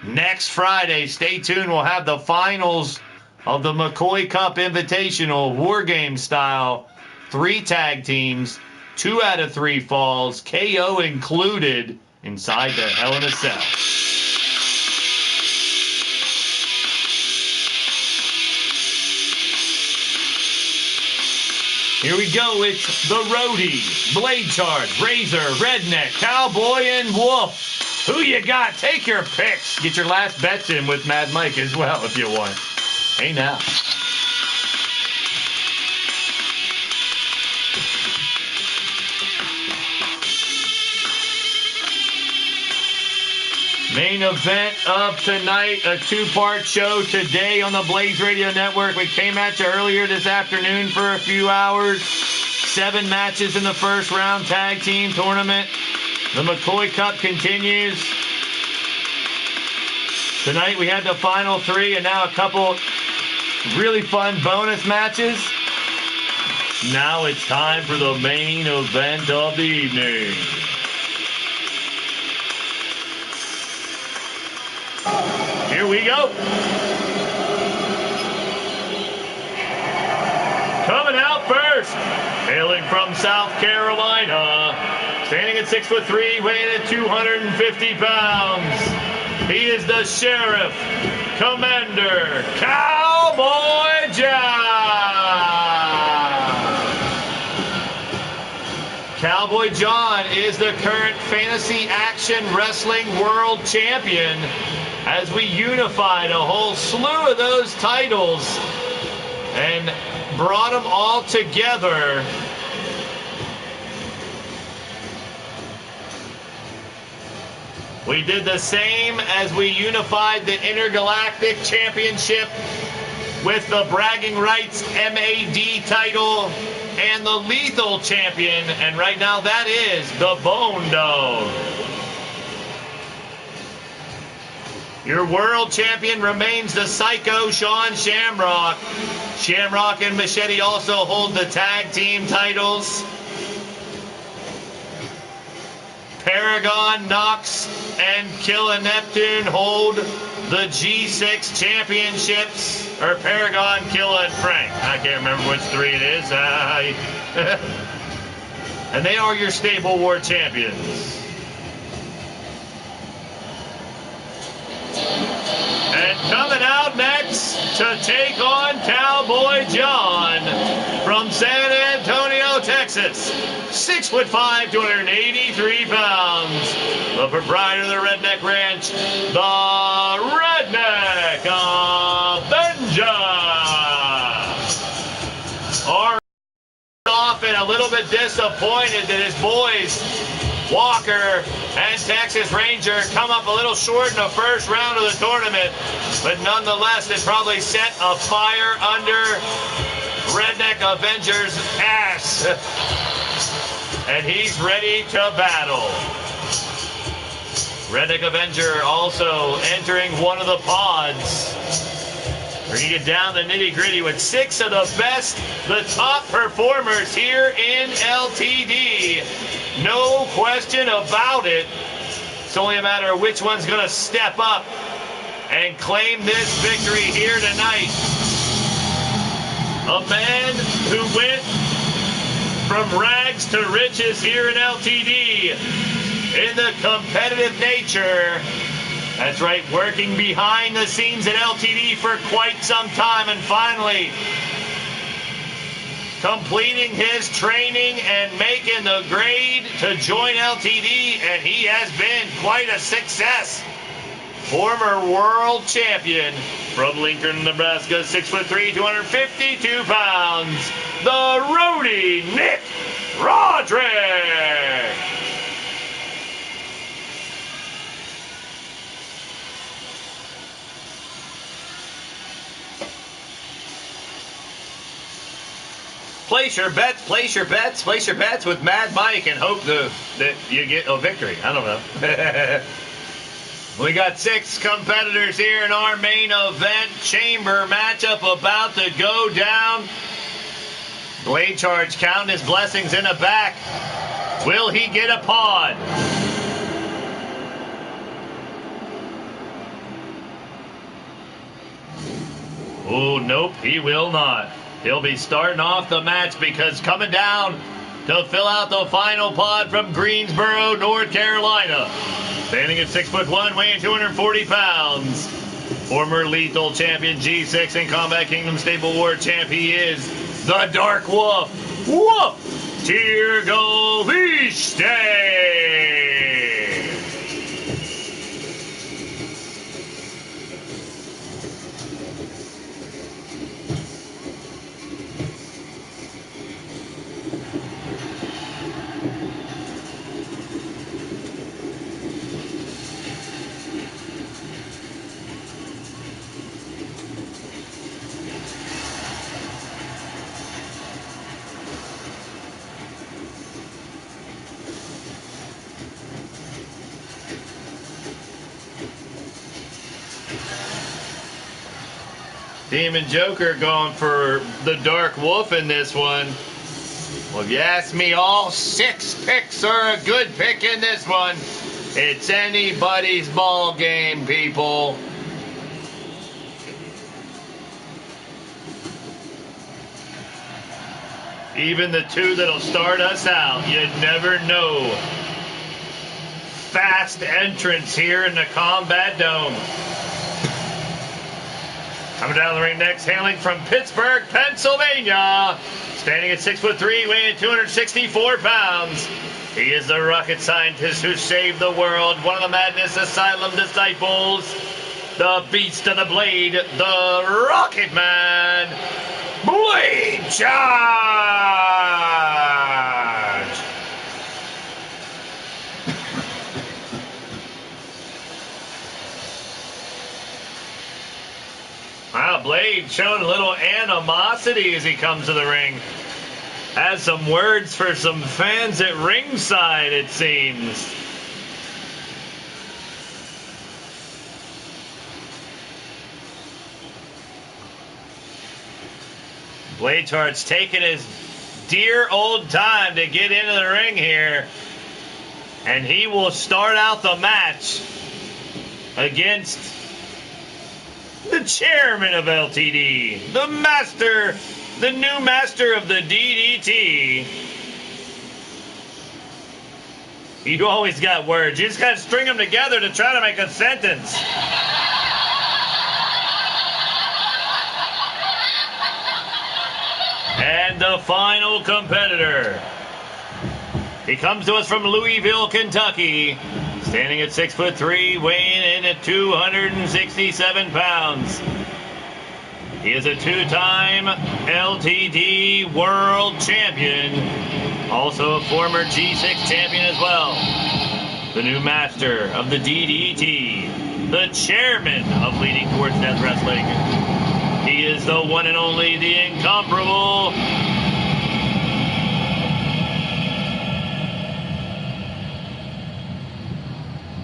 Next Friday, stay tuned. We'll have the finals of the McCoy Cup Invitational War Game style. 3 tag teams, 2 out of 3 falls, KO included, inside the Hell in a Cell. Here we go. It's the Roadie, Blade Charge, Razor, Redneck, Cowboy, and Wolf. Who you got? Take your picks. Get your last bets in with Mad Mike as well if you want. Hey now. Main event of tonight, a 2-part show today on the Blaised Radio Network. We came at you earlier this afternoon for a few hours. 7 matches in the first round tag team tournament. The McCoy Cup continues. Tonight we had the final 3 and now a couple really fun bonus matches. Now it's time for the main event of the evening. Here we go. Coming out first, hailing from South Carolina, standing at 6'3", weighing at 250 pounds. He is the Sheriff, Commander, Cowboy John. Cowboy John is the current Fantasy Action Wrestling World Champion, as we unified a whole slew of those titles and brought them all together. We did the same as we unified the Intergalactic Championship with the Bragging Rights MAD title and the Lethal Champion, and right now that is the Bone Dog. Your world champion remains the Psycho Sean Shamrock. Shamrock and Machete also hold the tag team titles. Paragon, Nox, and Killa Neptune hold the G6 championships. Or Paragon, Killa, and Frank. I can't remember which three it is. And they are your Stable War champions. And coming out next to take on Cowboy John from San Antonio, Texas. 6'5", 283 pounds. The proprietor of the Redneck Ranch, the Redneck Avenger. Off and a little bit disappointed that his boys Walker and Texas Ranger come up a little short in the first round of the tournament, but nonetheless it probably set a fire under Redneck Avenger's ass, and he's ready to battle. Redneck Avenger also entering one of the pods. We're going to get down the nitty-gritty with 6 of the best, the top performers here in LTD. No question about it. It's only a matter of which one's going to step up and claim this victory here tonight. A man who went from rags to riches here in LTD in the competitive nature. That's right, working behind the scenes at LTD for quite some time, and finally completing his training and making the grade to join LTD, and he has been quite a success. Former world champion from Lincoln, Nebraska, 6'3", 252 pounds, the roadie Nick Roderick. Place your bets, place your bets, place your bets with Mad Mike and hope that you get a victory. I don't know. We got 6 competitors here in our main event chamber matchup about to go down. Blade Charge counting his blessings in the back. Will he get a pod? Oh, nope, he will not. He'll be starting off the match because coming down to fill out the final pod from Greensboro, North Carolina. Standing at 6'1", weighing 240 pounds. Former lethal champion, G6 and Combat Kingdom Stable War champ, he is the Dark Wolf. Woof! Tirgoviste! Demon Joker going for the Dark Wolf in this one. Well, if you ask me, all 6 picks are a good pick in this one. It's anybody's ball game, people. Even the 2 that'll start us out, you never know. Fast entrance here in the Combat Dome. Coming down the ring next, hailing from Pittsburgh, Pennsylvania. Standing at 6'3", weighing 264 pounds. He is the rocket scientist who saved the world. One of the Madness Asylum disciples. The Beast of the Blade, the Rocket Man. Blade Charge! Wow, Blade showing a little animosity as he comes to the ring. Has some words for some fans at ringside, it seems. Blade Charge taking his dear old time to get into the ring here. And he will start out the match against the chairman of LTD, the master, the new master of the DDT. You always got words. You just got to string them together to try to make a sentence. And the final competitor. He comes to us from Louisville, Kentucky, standing at 6'3", weighing in at 267 pounds. He is a two-time LTD World Champion, also a former G6 champion as well. The new master of the DDT, the chairman of Leading Towards Death Wrestling. He is the one and only, the incomparable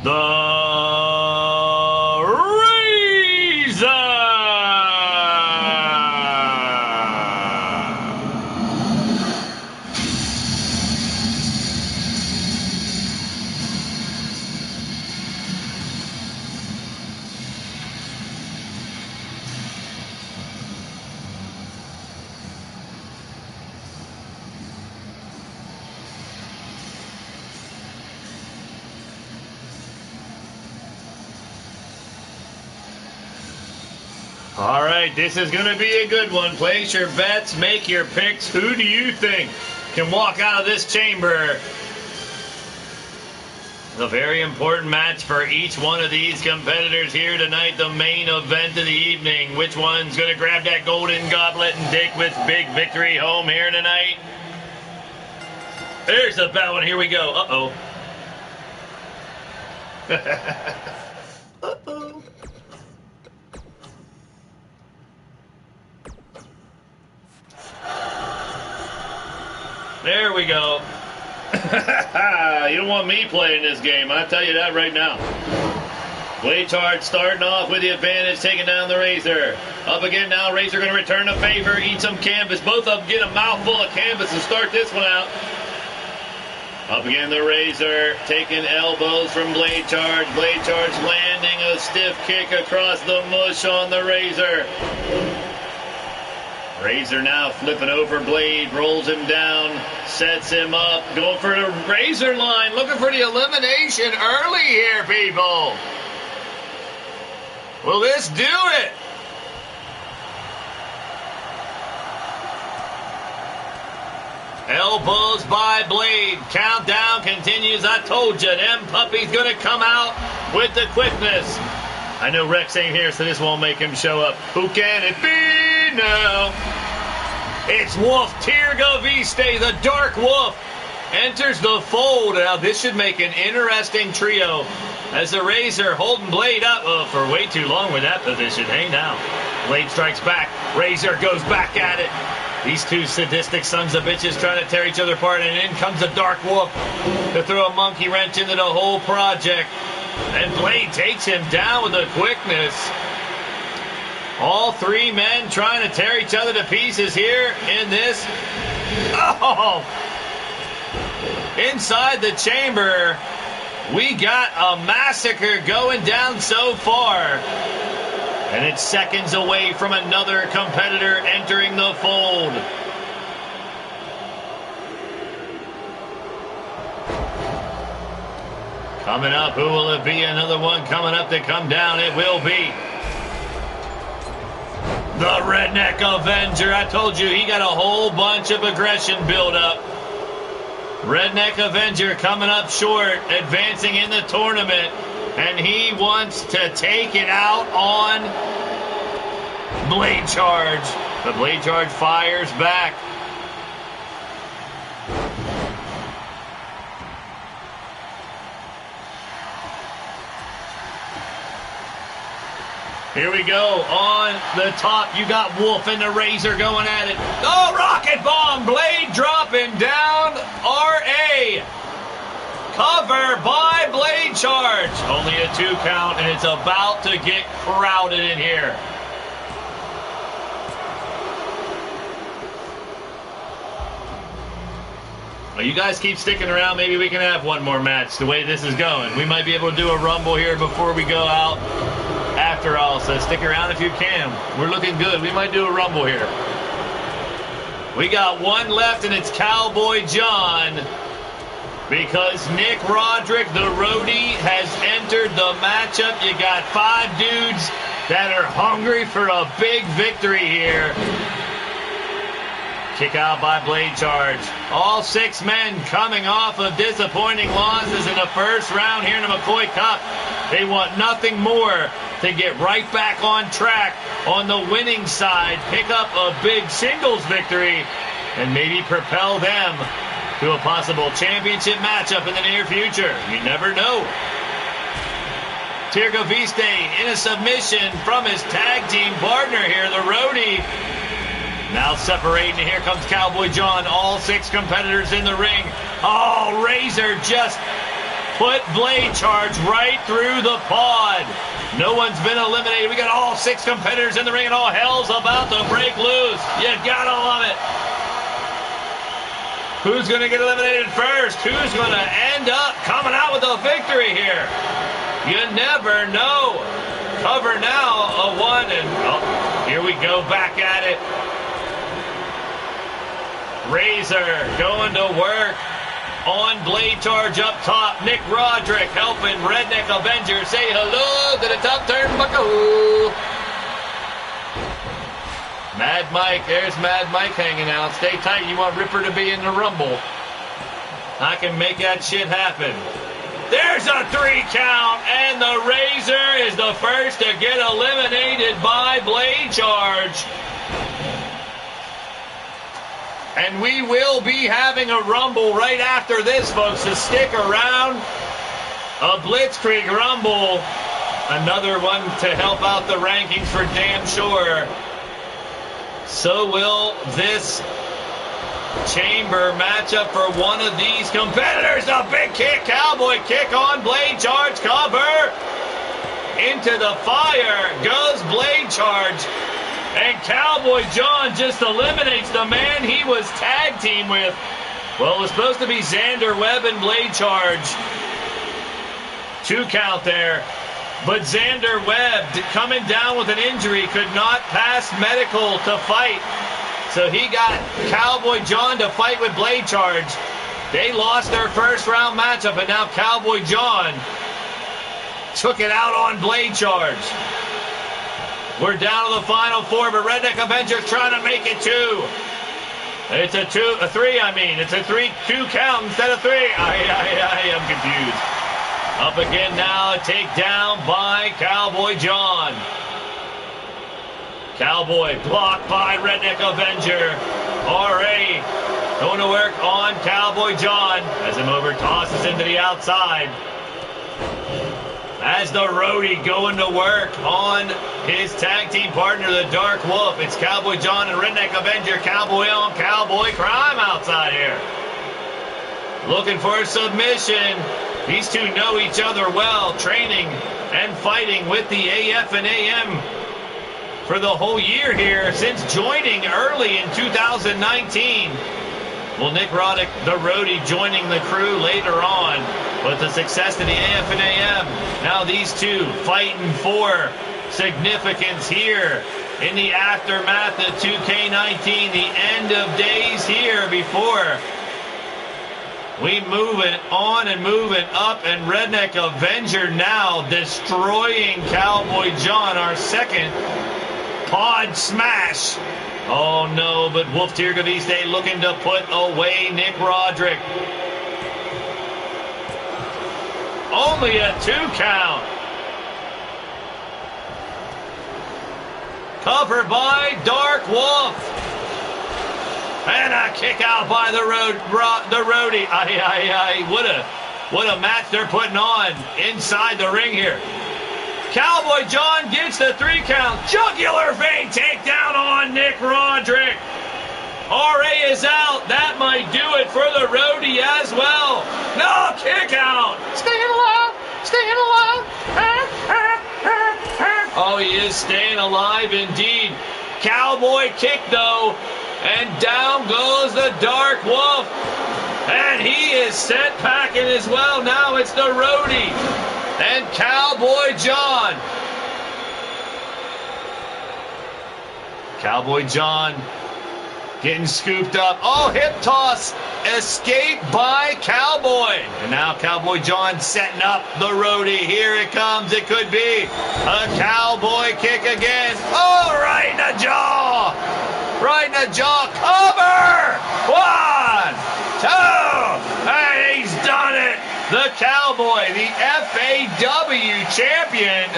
the Razor! All right, this is going to be a good one. Place your bets, make your picks. Who do you think can walk out of this chamber? A very important match for each one of these competitors here tonight, the main event of the evening. Which one's going to grab that golden goblet and take with big victory home here tonight? There's the bell, and here we go. Uh-oh. Uh-oh. There we go. You don't want me playing this game, I'll tell you that right now. Blaisard starting off with the advantage, taking down the Razor. Up again now, Razor going to return the favor, eat some canvas. Both of them get a mouthful of canvas and start this one out. Up again the Razor, taking elbows from Blaisard. Blaisard's landing a stiff kick across the mush on the Razor. Razor now flipping over Blade, rolls him down, sets him up, going for the Razor line, looking for the elimination early here, people. Will this do it? Elbows by Blade. Countdown continues. I told you, them puppies gonna come out with the quickness. I know Rex ain't here, so this won't make him show up. Who can it be now? It's Wolf Tirga Viste, the Dark Wolf, enters the fold. Now this should make an interesting trio as the Razor holding Blade up for way too long with that position. Hey now, Blade strikes back. Razor goes back at it. These two sadistic sons of bitches trying to tear each other apart, and in comes the Dark Wolf to throw a monkey wrench into the whole project. And Blade takes him down with a quickness. All three men trying to tear each other to pieces here in this. Oh! Inside the chamber, we got a massacre going down so far. And it's seconds away from another competitor entering the fold. Coming up, who will it be? Another one coming up to come down. It will be the Redneck Avenger. I told you, he got a whole bunch of aggression build up. Redneck Avenger coming up short, advancing in the tournament, and he wants to take it out on Blade Charge. The Blade Charge fires back. Here we go. On the top, you got Wolf and the Razor going at it. Oh, rocket bomb! Blade dropping down. R.A. Cover by Blade Charge. Only a 2 count, and it's about to get crowded in here. Well, you guys keep sticking around. Maybe we can have one more match the way this is going. We might be able to do a Rumble here before we go out after all. So stick around if you can. We're looking good. We might do a Rumble here. We got one left, and it's Cowboy John. Because Nick Roderick, the roadie, has entered the matchup. You got 5 dudes that are hungry for a big victory here. Kick out by Blade Charge. All 6 men coming off of disappointing losses in the first round here in the McCoy Cup. They want nothing more to get right back on track on the winning side, pick up a big singles victory, and maybe propel them to a possible championship matchup in the near future. You never know. Tirgo Viste in a submission from his tag team partner here, the roadie. Now separating, here comes Cowboy John. All 6 competitors in the ring. Oh, Razor just put Blade Charge right through the pod. No one's been eliminated. We got all 6 competitors in the ring, and all hell's about to break loose. You gotta love it. Who's going to get eliminated first? Who's going to end up coming out with a victory here? You never know. Cover now, a 1, and oh, here we go back at it. Razor going to work on Blade Charge up top. Nick Roderick helping Redneck Avenger say hello to the top turnbuckle. Mad Mike, there's Mad Mike hanging out. Stay tight, you want Ripper to be in the Rumble. I can make that shit happen. There's a 3 count, and the Razor is the first to get eliminated by Blade Charge. And we will be having a Rumble right after this, folks, so stick around. A Blitzkrieg Rumble. Another one to help out the rankings for damn sure. So will this chamber matchup for one of these competitors. A big kick, Cowboy kick on Blade Charge, cover. Into the fire goes Blade Charge. And Cowboy John just eliminates the man he was tag team with. Well, it was supposed to be Xander Webb and Blade Charge. 2 count there. But Xander Webb, coming down with an injury, could not pass medical to fight. So he got Cowboy John to fight with Blade Charge. They lost their first round matchup, and now Cowboy John took it out on Blade Charge. We're down to the final 4, but Redneck Avenger's trying to make it 2. It's a 3, I mean. It's a 2 count instead of 3. I am confused. Up again now, a takedown by Cowboy John. Cowboy blocked by Redneck Avenger. R.A. going to work on Cowboy John. As him over tosses into the outside. As the roadie going to work on his tag team partner, the Dark Wolf. It's Cowboy John and Redneck Avenger. Cowboy on Cowboy crime outside here. Looking for a submission. These two know each other well, training and fighting with the AF and AM for the whole year here since joining early in 2019. Well, Nick Roddick, the roadie, joining the crew later on, but the success of the AF and AM. Now these two fighting for significance here in the aftermath of 2K19, the end of days here before we moving on and moving up, and Redneck Avenger now destroying Cowboy John, our second pod smash. Oh no, but Wolf Tirgaviste looking to put away Nick Roderick. Only a 2 count. Covered by Dark Wolf. And a kick out by the roadie. What a match they're putting on inside the ring here. Cowboy John gets the 3 count. Jugular vein takedown on Nick Roderick. R.A. is out. That might do it for the roadie as well. No, kick out. Staying alive. Staying alive. Oh, he is staying alive indeed. Cowboy kick though. And down goes the Dark Wolf. And he is sent packing as well. Now it's the roadie and Cowboy John. Cowboy John getting scooped up. Oh, hip toss. Escape by Cowboy. And now Cowboy John setting up the roadie. Here it comes. It could be a Cowboy kick again. Oh, right in the jaw. Right in the jaw. Cover. 1, 2. And he's done it. The Cowboy, the FAW champion,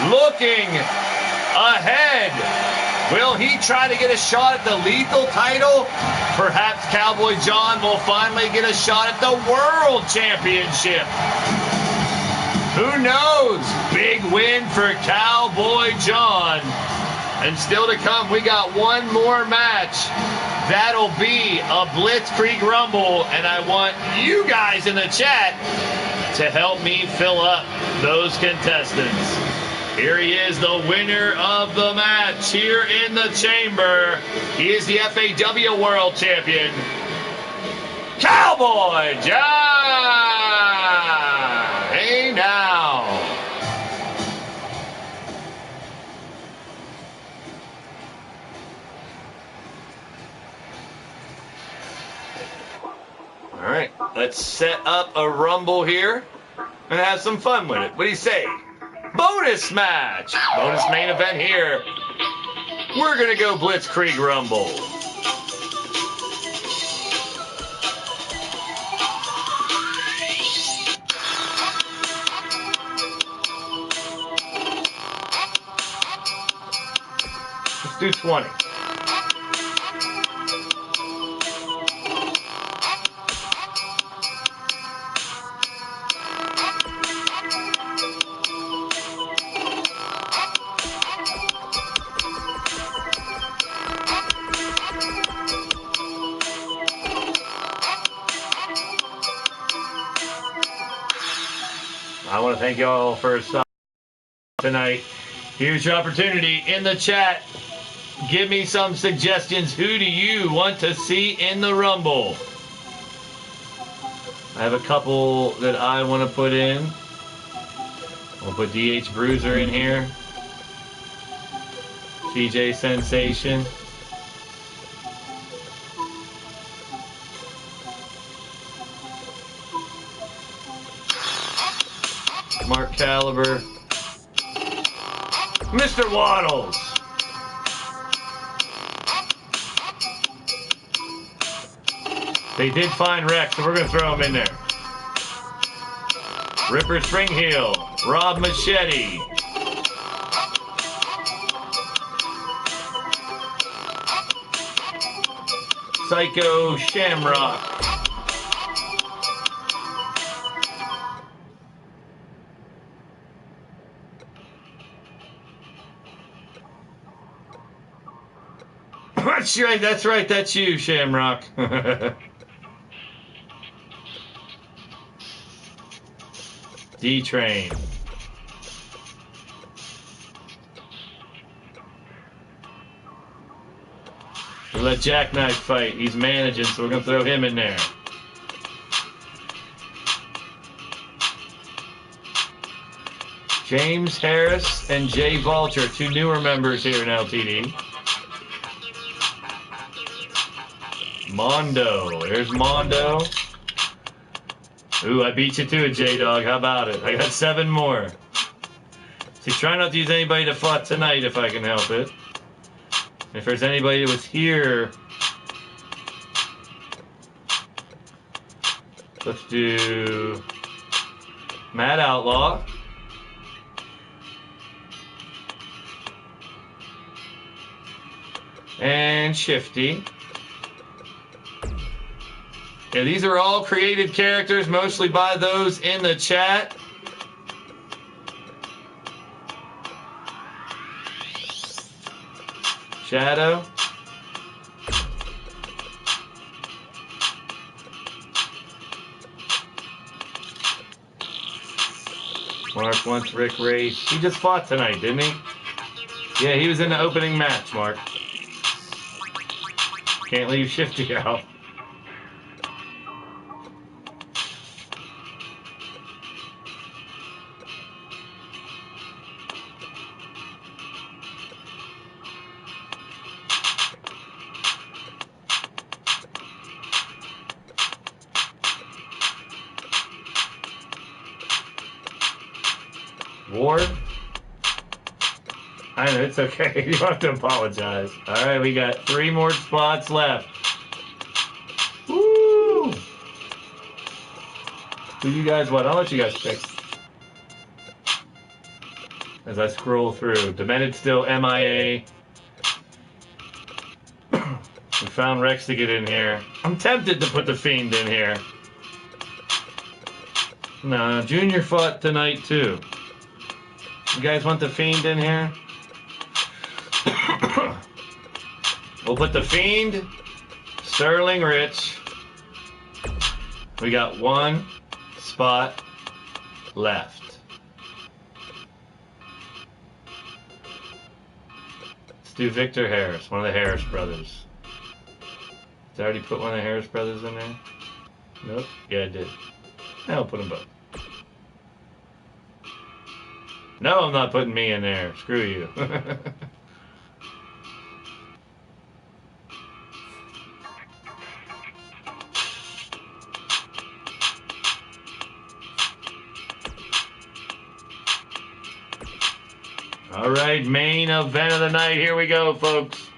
looking ahead. Will he try to get a shot at the lethal title? Perhaps Cowboy John will finally get a shot at the World Championship. Who knows? Big win for Cowboy John. And still to come, we got one more match. That'll be a Blitzkrieg Rumble. And I want you guys in the chat to help me fill up those contestants. Here he is, the winner of the match here in the chamber. He is the FAW World Champion, Cowboy John. Hey now. All right, let's set up a Rumble here and have some fun with it. What do you say? Bonus match. Bonus main event here. We're going to go Blitzkrieg Rumble. Let's do 20. I want to thank y'all for stopping tonight. Here's your opportunity in the chat. Give me some suggestions. Who do you want to see in the Rumble? I have a couple that I want to put in. We'll put DH Bruiser in here. CJ Sensation. Mark Caliber. Mr. Waddles. They did find Rex, so we're going to throw him in there. Ripper Springheel. Rob Machete. Psycho Shamrock. That's right, that's right, that's you, Shamrock. D-Train. We'll let Jackknife fight. He's managing, so we're going to throw him in there. James Harris and Jay Vulture, two newer members here in LTD. Mondo. There's Mondo. Ooh, I beat you to it, J-Dog. How about it? I got 7 more. See, try not to use anybody to fight tonight if I can help it. If there's anybody that was here, let's do Mad Outlaw. And Shifty. Yeah, these are all created characters, mostly by those in the chat. Shadow. Mark wants Rick Race. He just fought tonight, didn't he? Yeah, he was in the opening match, Mark. Can't leave Shifty out. Ward? I know, it's okay. You don't have to apologize. All right, we got 3 more spots left. Woo! Who you guys want? I'll let you guys pick. As I scroll through. Demented still MIA. We found Rex to get in here. I'm tempted to put the Fiend in here. No, Junior fought tonight too. You guys want the Fiend in here? We'll put the Fiend, Sterling Rich. We got 1 spot left. Let's do Victor Harris, one of the Harris brothers. Did I already put one of the Harris brothers in there? Nope. Yeah, I did. I'll put them both. No, I'm not putting me in there. Screw you. All right, main event of the night. Here we go, folks.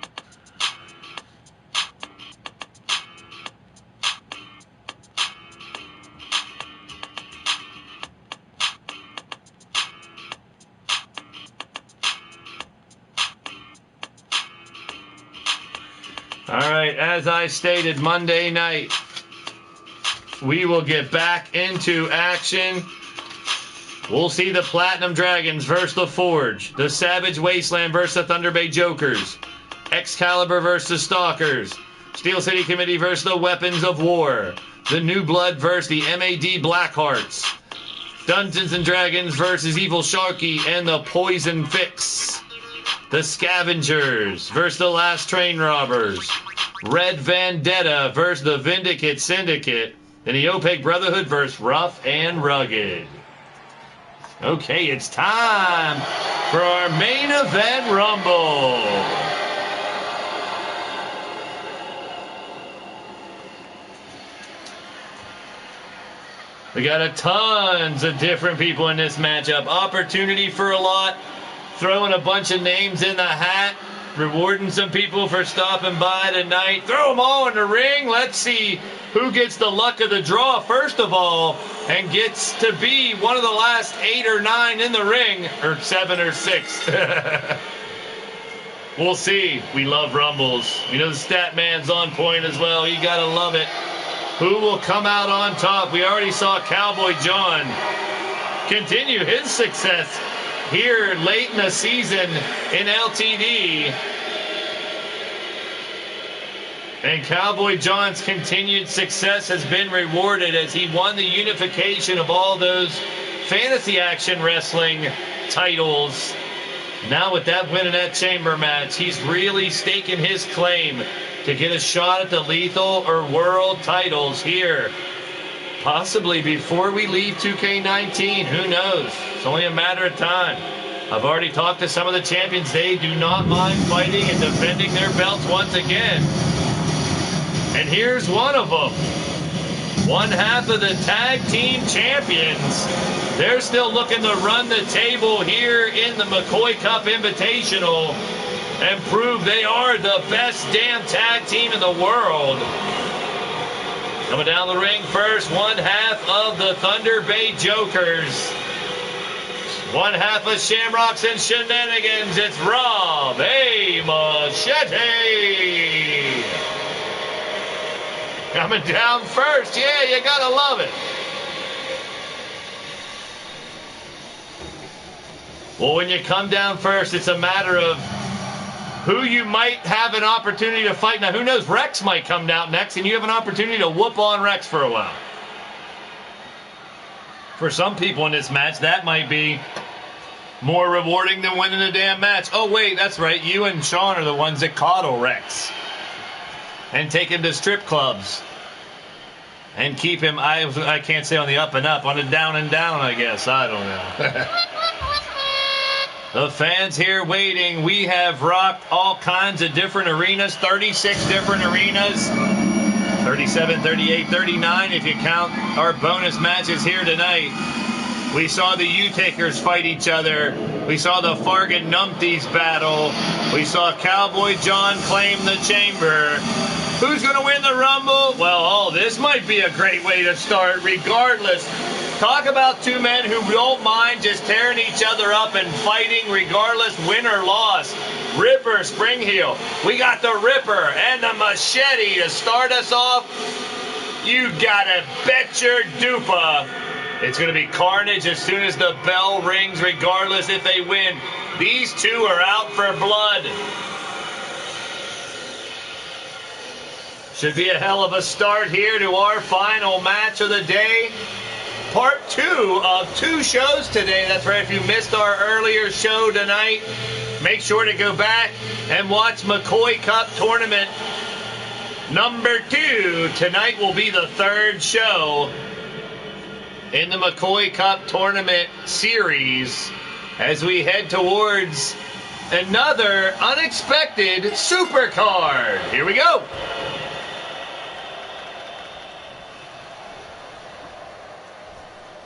All right, as I stated, Monday night, we will get back into action. We'll see the Platinum Dragons versus the Forge, the Savage Wasteland versus the Thunder Bay Jokers, Excalibur versus the Stalkers, Steel City Committee versus the Weapons of War, the New Blood versus the MAD Blackhearts, Dungeons and Dragons versus Evil Sharky and the Poison Fix, the Scavengers versus the Last Train Robbers, Red Vendetta versus the Vindicate Syndicate, and the Opaque Brotherhood versus Rough and Rugged. Okay, it's time for our main event rumble. We got tons of different people in this matchup. Opportunity for a lot. Throwing a bunch of names in the hat. Rewarding some people for stopping by tonight. Throw them all in the ring. Let's see who gets the luck of the draw first of all and gets to be one of the last 8 or 9 in the ring, or 7 or 6. We'll see. We love rumbles. You know the stat man's on point as well. You gotta love it. Who will come out on top? We already saw Cowboy John continue his success here late in the season in LTD. And Cowboy John's continued success has been rewarded as he won the unification of all those fantasy action wrestling titles. Now with that win in that chamber match, he's really staking his claim to get a shot at the lethal or world titles here. Possibly before we leave 2K19, who knows? It's only a matter of time. I've already talked to some of the champions. They do not mind fighting and defending their belts once again. And here's one of them. One half of the tag team champions. They're still looking to run the table here in the McCoy Cup Invitational and prove they are the best damn tag team in the world. Coming down the ring first, one half of the Thunder Bay Jokers. One half of Shamrocks and Shenanigans. It's Rob A. Machete. Coming down first. Yeah, you gotta love it. Well, when you come down first, it's a matter of who you might have an opportunity to fight. Now, who knows? Rex might come down next, and you have an opportunity to whoop on Rex for a while. For some people in this match, that might be more rewarding than winning a damn match. Oh, wait, that's right. You and Sean are the ones that coddle Rex and take him to strip clubs and keep him, I can't say on the up and up, on the down and down, I guess. I don't know. The fans here waiting. We have rocked all kinds of different arenas, 36 different arenas, 37, 38, 39 if you count our bonus matches here tonight. We saw the U-Takers fight each other. We saw the Fargan Numpties battle. We saw Cowboy John claim the chamber. Who's going to win the Rumble? Well, this might be a great way to start regardless. Talk about two men who don't mind just tearing each other up and fighting regardless, win or loss. Ripper, Springheel. We got the Ripper and the Machete to start us off. You gotta bet your dupa. It's going to be carnage as soon as the bell rings, regardless if they win. These two are out for blood. Should be a hell of a start here to our final match of the day. Part 2 of 2 shows today. That's right, if you missed our earlier show tonight, make sure to go back and watch McCoy Cup Tournament number 2. Tonight will be the 3rd show in the McCoy Cup Tournament series as we head towards another unexpected super card. Here we go.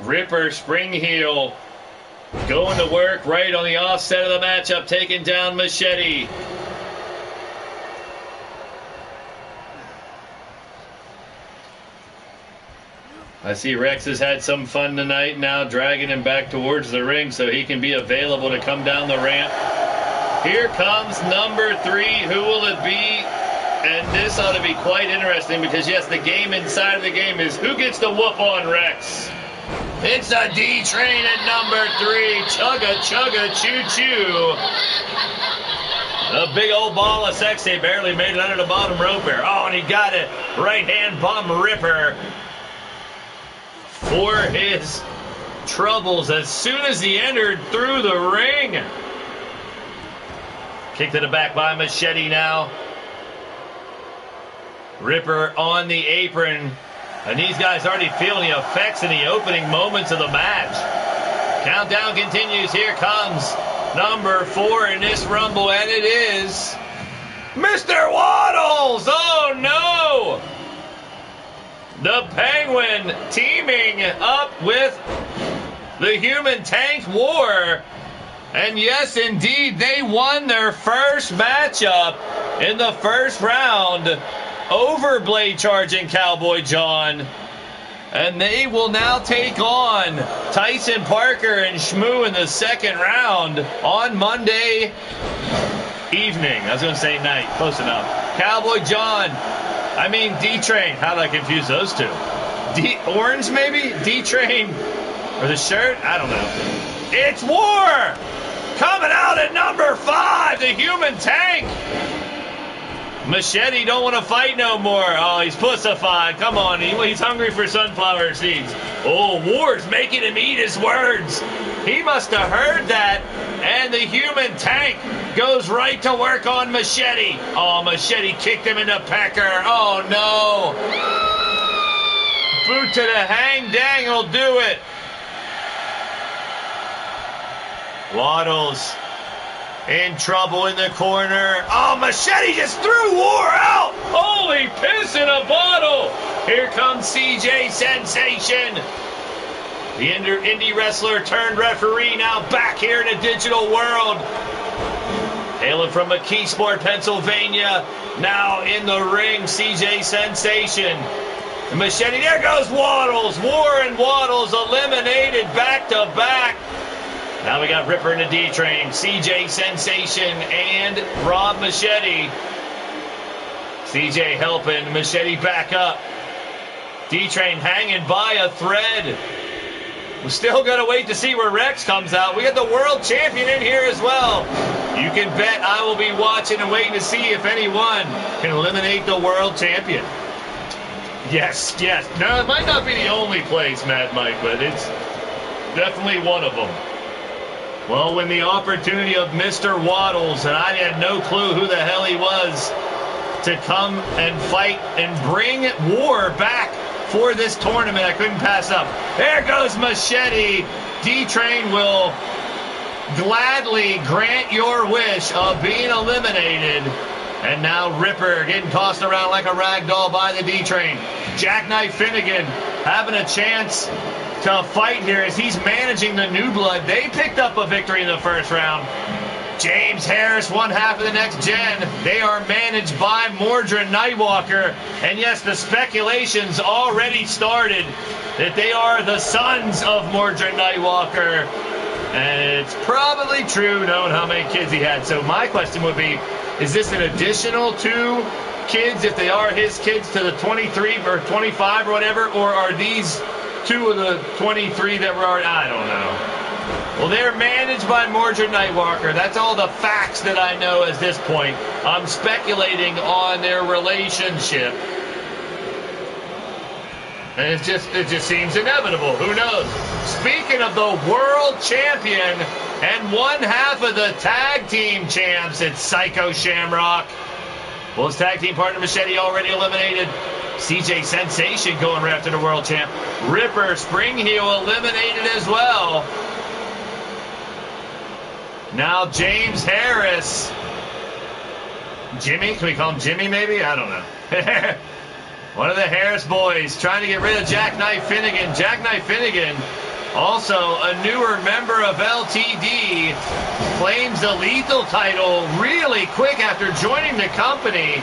Ripper Springheel going to work right on the offset of the matchup, taking down Machete. I see Rex has had some fun tonight, now dragging him back towards the ring so he can be available to come down the ramp. Here comes number 3. Who will it be? And this ought to be quite interesting because, yes, the game inside of the game is who gets the whoop on Rex. It's a D-Train at number 3. Chugga, chugga, choo-choo. A big old ball of sexy barely made it under the bottom rope here. Oh, and he got it. Right-hand bum Ripper for his troubles as soon as he entered through the ring. Kick to the back by Machete now. Ripper on the apron. And these guys already feeling the effects in the opening moments of the match. Countdown continues. Here comes number 4 in this Rumble, and it is Mr. Waddles. Oh, no. The Penguin teaming up with the Human Tank War. And yes, indeed, they won their first matchup in the first round over blade charging Cowboy John. And they will now take on Tyson Parker and Shmoo in the second round on Monday evening. I was going to say night. Close enough. Cowboy John. D-Train. How did I confuse those two? Orange, maybe? D-Train. Or the shirt? I don't know. It's War! Coming out at number 5, the Human Tank. Machete don't want to fight no more. Oh, he's pussified. Come on, he's hungry for sunflower seeds. Oh, Ward's making him eat his words. He must have heard that. And the Human Tank goes right to work on Machete. Oh, Machete kicked him in the pecker. Oh, no. Boot to the hang dang will do it. Waddles in trouble in the corner. Oh, Machete just threw War out. Holy piss in a bottle. Here comes CJ Sensation. The indie wrestler turned referee now back here in a digital world. Hailing from McKeesport, Pennsylvania. Now in the ring, CJ Sensation. Machete, there goes Waddles. War and Waddles eliminated back to back. Now we got Ripper and the D-Train, CJ Sensation, and Rob Machete. CJ helping Machete back up. D-Train hanging by a thread. We're still going to wait to see where Rex comes out. We got the world champion in here as well. You can bet I will be watching and waiting to see if anyone can eliminate the world champion. Yes. No, it might not be the only place, Mad Mike, but it's definitely one of them. Well, when the opportunity of Mr. Waddles, and I had no clue who the hell he was, to come and fight and bring War back for this tournament, I couldn't pass up. There goes Machete. D-Train will gladly grant your wish of being eliminated. And now Ripper getting tossed around like a rag doll by the D-Train. Jackknife Finnegan having a chance to fight here as he's managing the New Blood. They picked up a victory in the first round. James Harris, one half of the Next Gen. They are managed by Mordred Nightwalker. And yes, the speculations already started that they are the sons of Mordred Nightwalker. And it's probably true, knowing how many kids he had. So my question would be, is this an additional 2 kids, if they are his kids, to the 23 or 25 or whatever? Or are these 2 of the 23 that were already, I don't know. Well, they're managed by Mordred Nightwalker. That's all the facts that I know at this point. I'm speculating on their relationship. And it just seems inevitable. Who knows? Speaking of the world champion and one half of the tag team champs, it's Psycho Shamrock. Well, his tag team partner Machete already eliminated. CJ Sensation going right after the world champ. Ripper Springheel eliminated as well. Now James Harris. Jimmy? Can we call him Jimmy maybe? I don't know. One of the Harris boys trying to get rid of Jackknife Finnegan. Jackknife Finnegan, also a newer member of LTD, claims the Lethal title really quick after joining the company.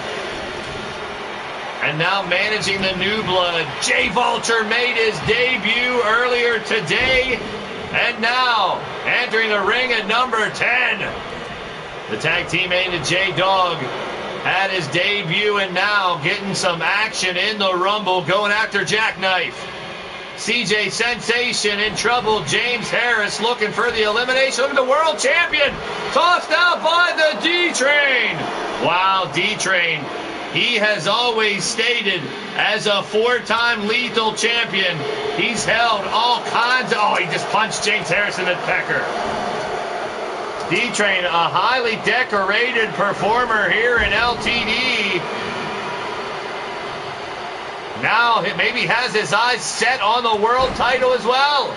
And now managing the New Blood. Jay Vulture made his debut earlier today. And now, entering the ring at number 10, the tag team aided J-Dog had his debut and now getting some action in the Rumble, going after Jackknife. CJ Sensation in trouble. James Harris looking for the elimination. Look at the world champion, tossed out by the D-Train. Wow, D-Train. He has always stated as a 4-time Lethal champion, he's held all kinds of... Oh, he just punched James Harris in the pecker. D-Train, a highly decorated performer here in LTD. Now maybe has his eyes set on the world title as well.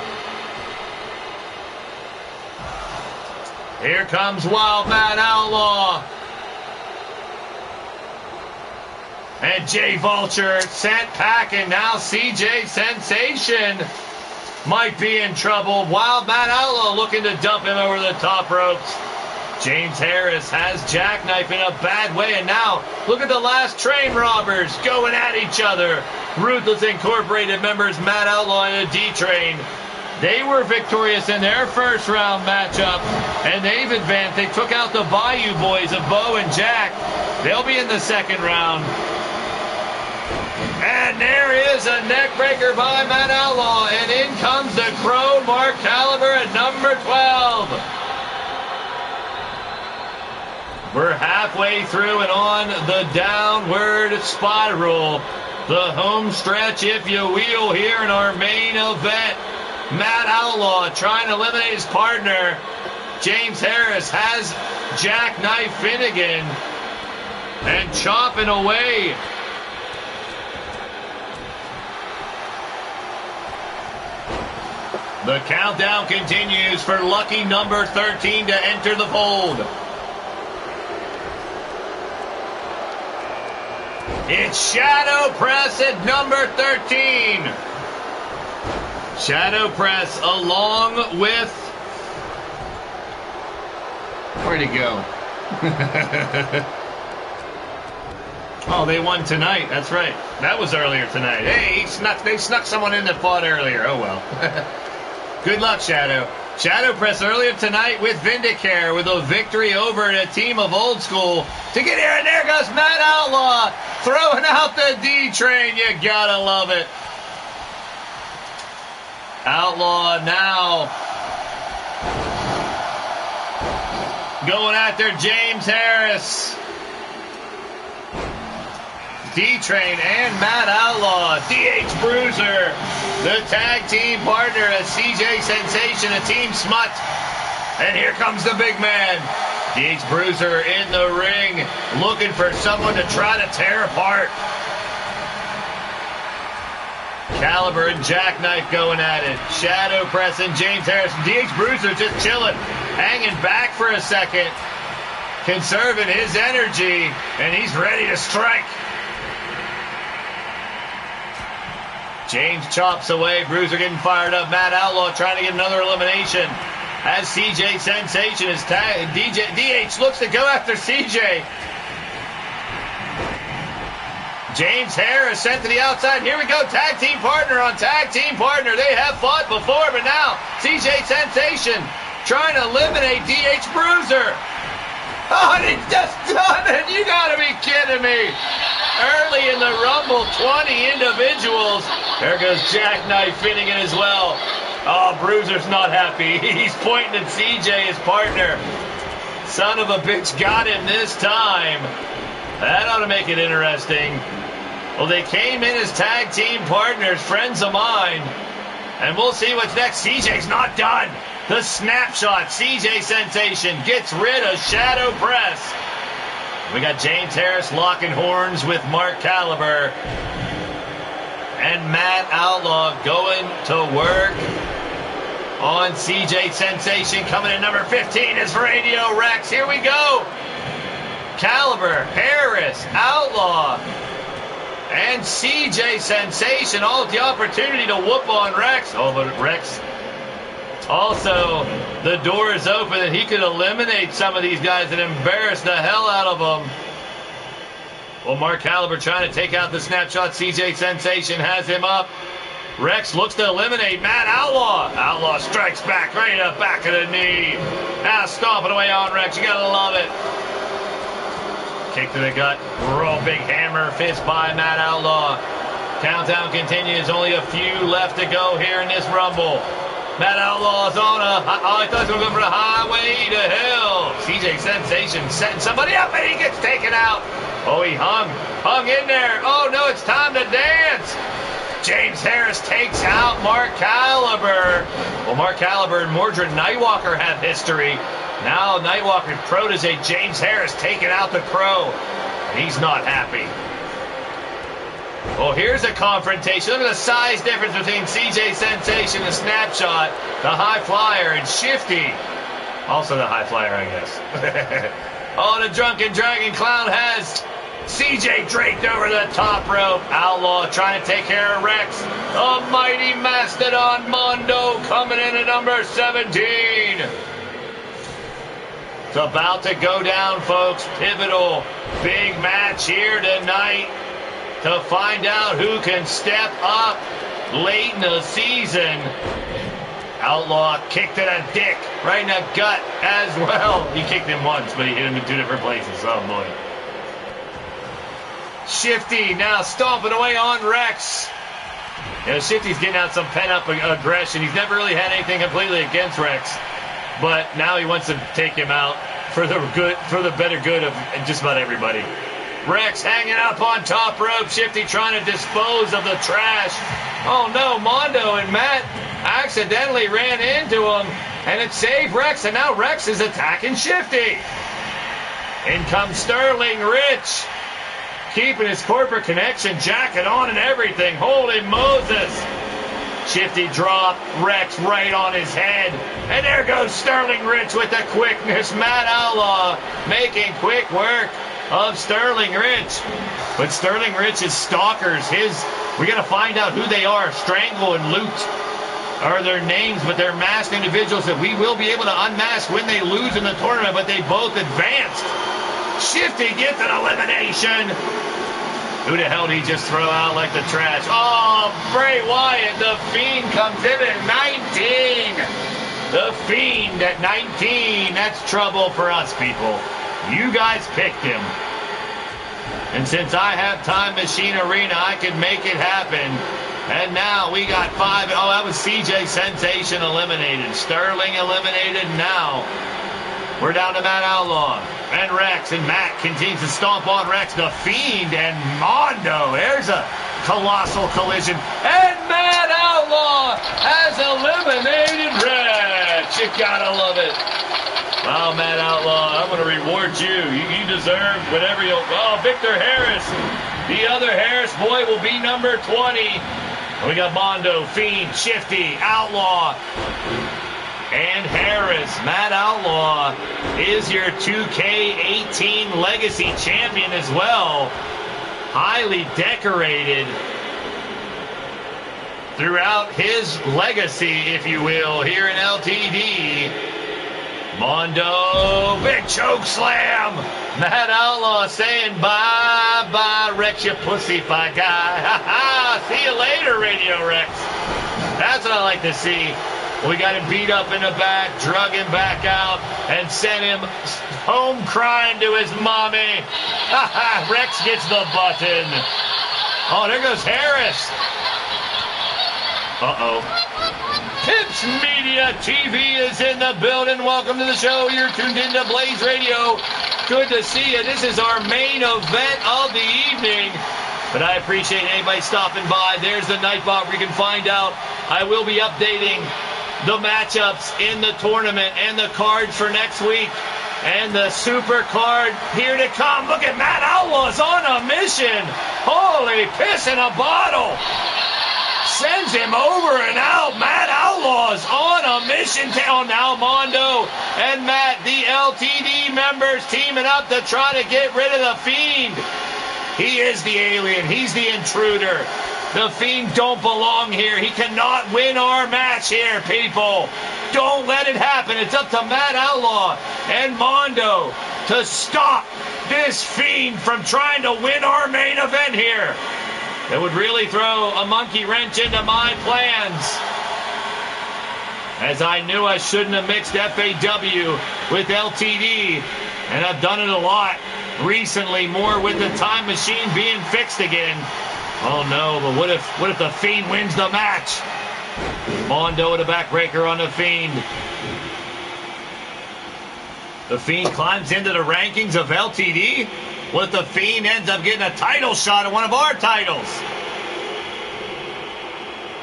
Here comes Wild Man Outlaw. And Jay Vulture sent packing. Now CJ Sensation might be in trouble. Wild Man Outlaw looking to dump him over the top ropes. James Harris has Jackknife in a bad way. And now look at the last train robbers going at each other. Ruthless Incorporated members Matt Outlaw and the D-Train. They were victorious in their first round matchup, and they've advanced. They took out the Bayou Boys of Bo and Jack. They'll be in the second round. And there is a neck breaker by Matt Outlaw, and in comes the Crow, Mark Caliber at number 12. We're halfway through and on the downward spiral. The home stretch, if you will, here in our main event. Matt Outlaw trying to eliminate his partner. James Harris has Jackknife Finnegan and chopping away. The countdown continues for lucky number 13 to enter the fold. It's Shadow Press at number 13. Shadow Press along with... Where'd he go? Oh, they won tonight. That's right. That was earlier tonight. Hey, they snuck someone in that fought earlier. Oh, well. Good luck, Shadow. Shadow Press earlier tonight with Vindicare with a victory over a team of Old School to get here. And there goes Matt Outlaw throwing out the D-Train. You gotta love it. Outlaw now going after James Harris. D-Train and Matt Outlaw. DH Bruiser, the tag team partner as CJ Sensation, a team smut. And here comes the big man. DH Bruiser in the ring, looking for someone to try to tear apart. Caliber and Jackknife going at it. Shadow Press and James Harris. DH Bruiser just chilling, hanging back for a second, conserving his energy, and he's ready to strike. James chops away. Bruiser getting fired up. Matt Outlaw trying to get another elimination. As CJ Sensation is tagged. DH looks to go after CJ. James Harris sent to the outside. Here we go. Tag team partner on tag team partner. They have fought before, but now CJ Sensation trying to eliminate DH Bruiser. Oh, and he's just done it. You got to be kidding me. Early in the Rumble, 20 individuals. There goes Jackknife Finnegan as well. Oh, Bruiser's not happy. He's pointing at CJ, his partner. Son of a bitch got him this time. That ought to make it interesting. Well, they came in as tag team partners, friends of mine. And we'll see what's next. CJ's not done. The snapshot. CJ Sensation gets rid of Shadow Press. We got James Harris locking horns with Mark Caliber. And Matt Outlaw going to work on CJ Sensation. Coming in number 15 is Radio Rex. Here we go. Caliber, Harris, Outlaw, and CJ Sensation all with the opportunity to whoop on Rex. Oh, but Rex also, the door is open and he could eliminate some of these guys and embarrass the hell out of them. Well, Mark Caliber trying to take out the snapshot. CJ Sensation has him up. Rex looks to eliminate Matt Outlaw. Outlaw strikes back right in the back of the knee. Now stomping away on Rex. You gotta love it. Kick to the gut. Real big hammer fist by Matt Outlaw. Countdown continues. Only a few left to go here in this Rumble. Matt Outlaw's on I thought he was going for the highway to hell. CJ Sensation setting somebody up and he gets taken out. Oh, he hung in there. Oh, no, it's time to dance. James Harris takes out Mark Caliber. Well, Mark Caliber and Mordred Nightwalker have history. Now Nightwalker's protege, James Harris, taking out the Crow. He's not happy. Well, here's a confrontation. Look at the size difference between CJ Sensation, the snapshot, the high flyer, and Shifty. Also the high flyer, I guess. Oh, the Drunken Dragon Clown has CJ draped over the top rope. Outlaw trying to take care of Rex. A mighty Mastodon Mondo coming in at number 17. It's about to go down, folks. Pivotal big match here tonight to find out who can step up late in the season. Outlaw kicked to the dick, right in the gut as well. He kicked him once, but he hit him in two different places. Oh, boy. Shifty now stomping away on Rex. You know, Shifty's getting out some pent-up aggression. He's never really had anything completely against Rex, but now he wants to take him out for the better good of just about everybody. Rex hanging up on top rope. Shifty trying to dispose of the trash. Oh no, Mondo and Matt accidentally ran into him, and it saved Rex, and now Rex is attacking Shifty. In comes Sterling Rich, keeping his corporate connection jacket on and everything. Holy Moses. Shifty dropped Rex right on his head. And there goes Sterling Rich with the quickness. Matt Outlaw making quick work of Sterling Rich. But Sterling Rich's stalkers, we got to find out who they are. Strangle and Loot are their names, but they're masked individuals that we will be able to unmask when they lose in the tournament, but they both advanced. Shifty gets an elimination. Who the hell did he just throw out like the trash? Oh, Bray Wyatt, the Fiend, comes in at 19. The Fiend at 19. That's trouble for us, people. You guys picked him. And since I have Time Machine Arena, I can make it happen. And now we got 5. Oh, that was CJ Sensation eliminated. Sterling eliminated. Now we're down to Matt Outlaw and Rex, and Matt continues to stomp on Rex. The Fiend and Mondo. There's a colossal collision. And Matt Outlaw has eliminated Rex. You gotta love it. Wow, Matt Outlaw, I'm going to reward you. You deserve whatever you'll... Oh, Victor Harris. The other Harris boy will be number 20. We got Mondo, Fiend, Shifty, Outlaw, and Harris. Matt Outlaw is your 2K18 Legacy Champion as well. Highly decorated. throughout his legacy, if you will, here in LTD. Mondo, big choke slam. Matt Outlaw saying bye-bye, Rex, you pussyfy guy. Ha-ha, see you later, Radio Rex. That's what I like to see. We got him beat up in the back, drug him back out, and sent him home crying to his mommy. Ha-ha, Rex gets the button. Oh, there goes Harris. Uh-oh. Pips Media TV is in the building. Welcome to the show. You're tuned into Blaised Radio. Good to see you. This is our main event of the evening. But I appreciate anybody stopping by. There's the Nightbot where you can find out. I will be updating the matchups in the tournament and the cards for next week. And the super card here to come. Look at Matt Outlaw's on a mission. Holy piss in a bottle. Sends him over and out. Matt Outlaw's on a mission. Now Mondo and Matt, the LTD members, teaming up to try to get rid of the Fiend. He is the alien. He's the intruder. The Fiend don't belong here. He cannot win our match here, people. Don't let it happen. It's up to Matt Outlaw and Mondo to stop this Fiend from trying to win our main event here. It would really throw a monkey wrench into my plans, as I knew I shouldn't have mixed FAW with LTD, and I've done it a lot recently, more with the time machine being fixed again. Oh no, but what if the Fiend wins the match? Mondo with a backbreaker on the Fiend. The Fiend climbs into the rankings of LTD. What if the Fiend ends up getting a title shot at one of our titles?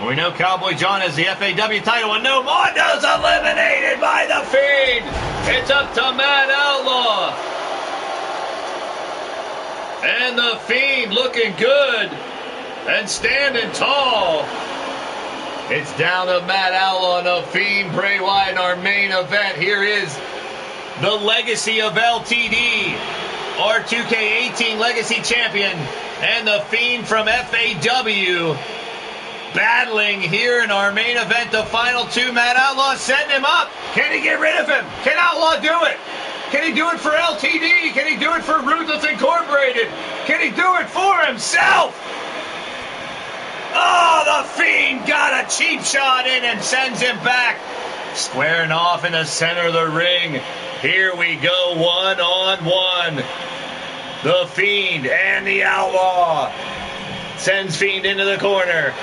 Well, we know Cowboy John has the FAW title, and no, Mondo's eliminated by the Fiend. It's up to Matt Outlaw. And the Fiend looking good and standing tall. It's down to Matt Outlaw and the Fiend, Bray Wyatt in our main event. Here is the legacy of LTD, our 2K18 Legacy Champion, and the Fiend from FAW battling here in our main event, the final two. Matt Outlaw setting him up. Can he get rid of him? Can Outlaw do it? Can he do it for LTD? Can he do it for Ruthless Incorporated? Can he do it for himself? Oh, the Fiend got a cheap shot in and sends him back. Squaring off in the center of the ring. Here we go, one-on-one. The Fiend and the Outlaw. Sends Fiend into the corner.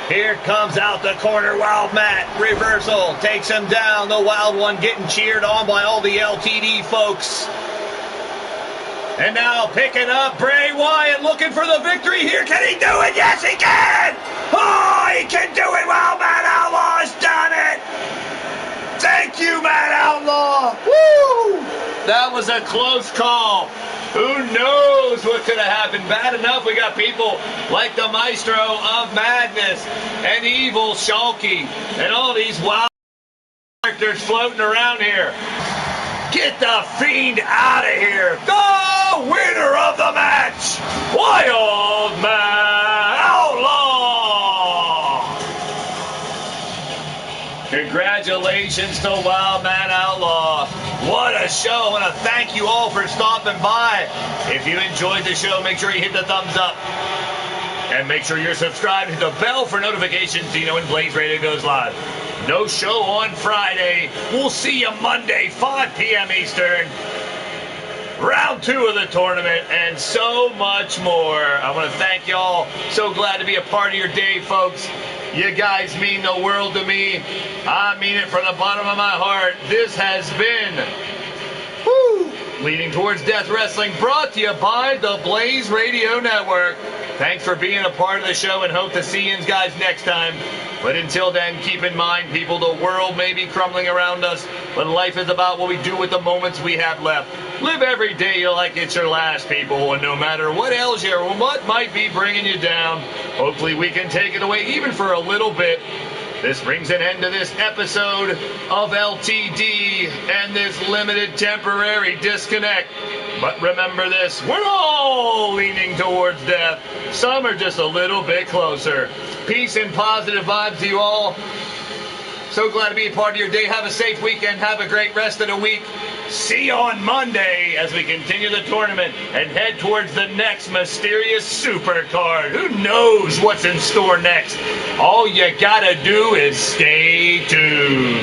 Here comes out the corner Wild Matt. Reversal takes him down. The Wild One getting cheered on by all the LTD folks. And now picking up Bray Wyatt, looking for the victory here. Can he do it? Yes, he can! Oh, he can do it! Wild Matt Outlaw's done it! Thank you, Matt Outlaw! Woo! That was a close call. Who knows what could have happened? Bad enough we got people like the Maestro of Madness and Evil Shulky and all these wild characters floating around here. Get the Fiend out of here. The winner of the match, Wild Matt Outlaw. Congratulations to Wild Matt Outlaw. What a show. I want to thank you all for stopping by. If you enjoyed the show, make sure you hit the thumbs up. And make sure you're subscribed. Hit the bell for notifications so you know when Blaised Radio goes live. No show on Friday. We'll see you Monday, 5 p.m. Eastern. Round 2 of the tournament and so much more. I want to thank y'all. So glad to be a part of your day, folks. You guys mean the world to me. I mean it from the bottom of my heart. This has been Leading Towards Death Wrestling, brought to you by the Blaised Radio Network. Thanks for being a part of the show and hope to see you guys next time. But until then, keep in mind, people, the world may be crumbling around us, but life is about what we do with the moments we have left. Live every day like it's your last, people, and no matter what ails you or what might be bringing you down, hopefully we can take it away even for a little bit. This brings an end to this episode of LTD and this limited temporary disconnect. But remember this, we're all leaning towards death. Some are just a little bit closer. Peace and positive vibes to you all. So glad to be a part of your day. Have a safe weekend. Have a great rest of the week. See you on Monday as we continue the tournament and head towards the next mysterious super card. Who knows what's in store next? All you gotta do is stay tuned.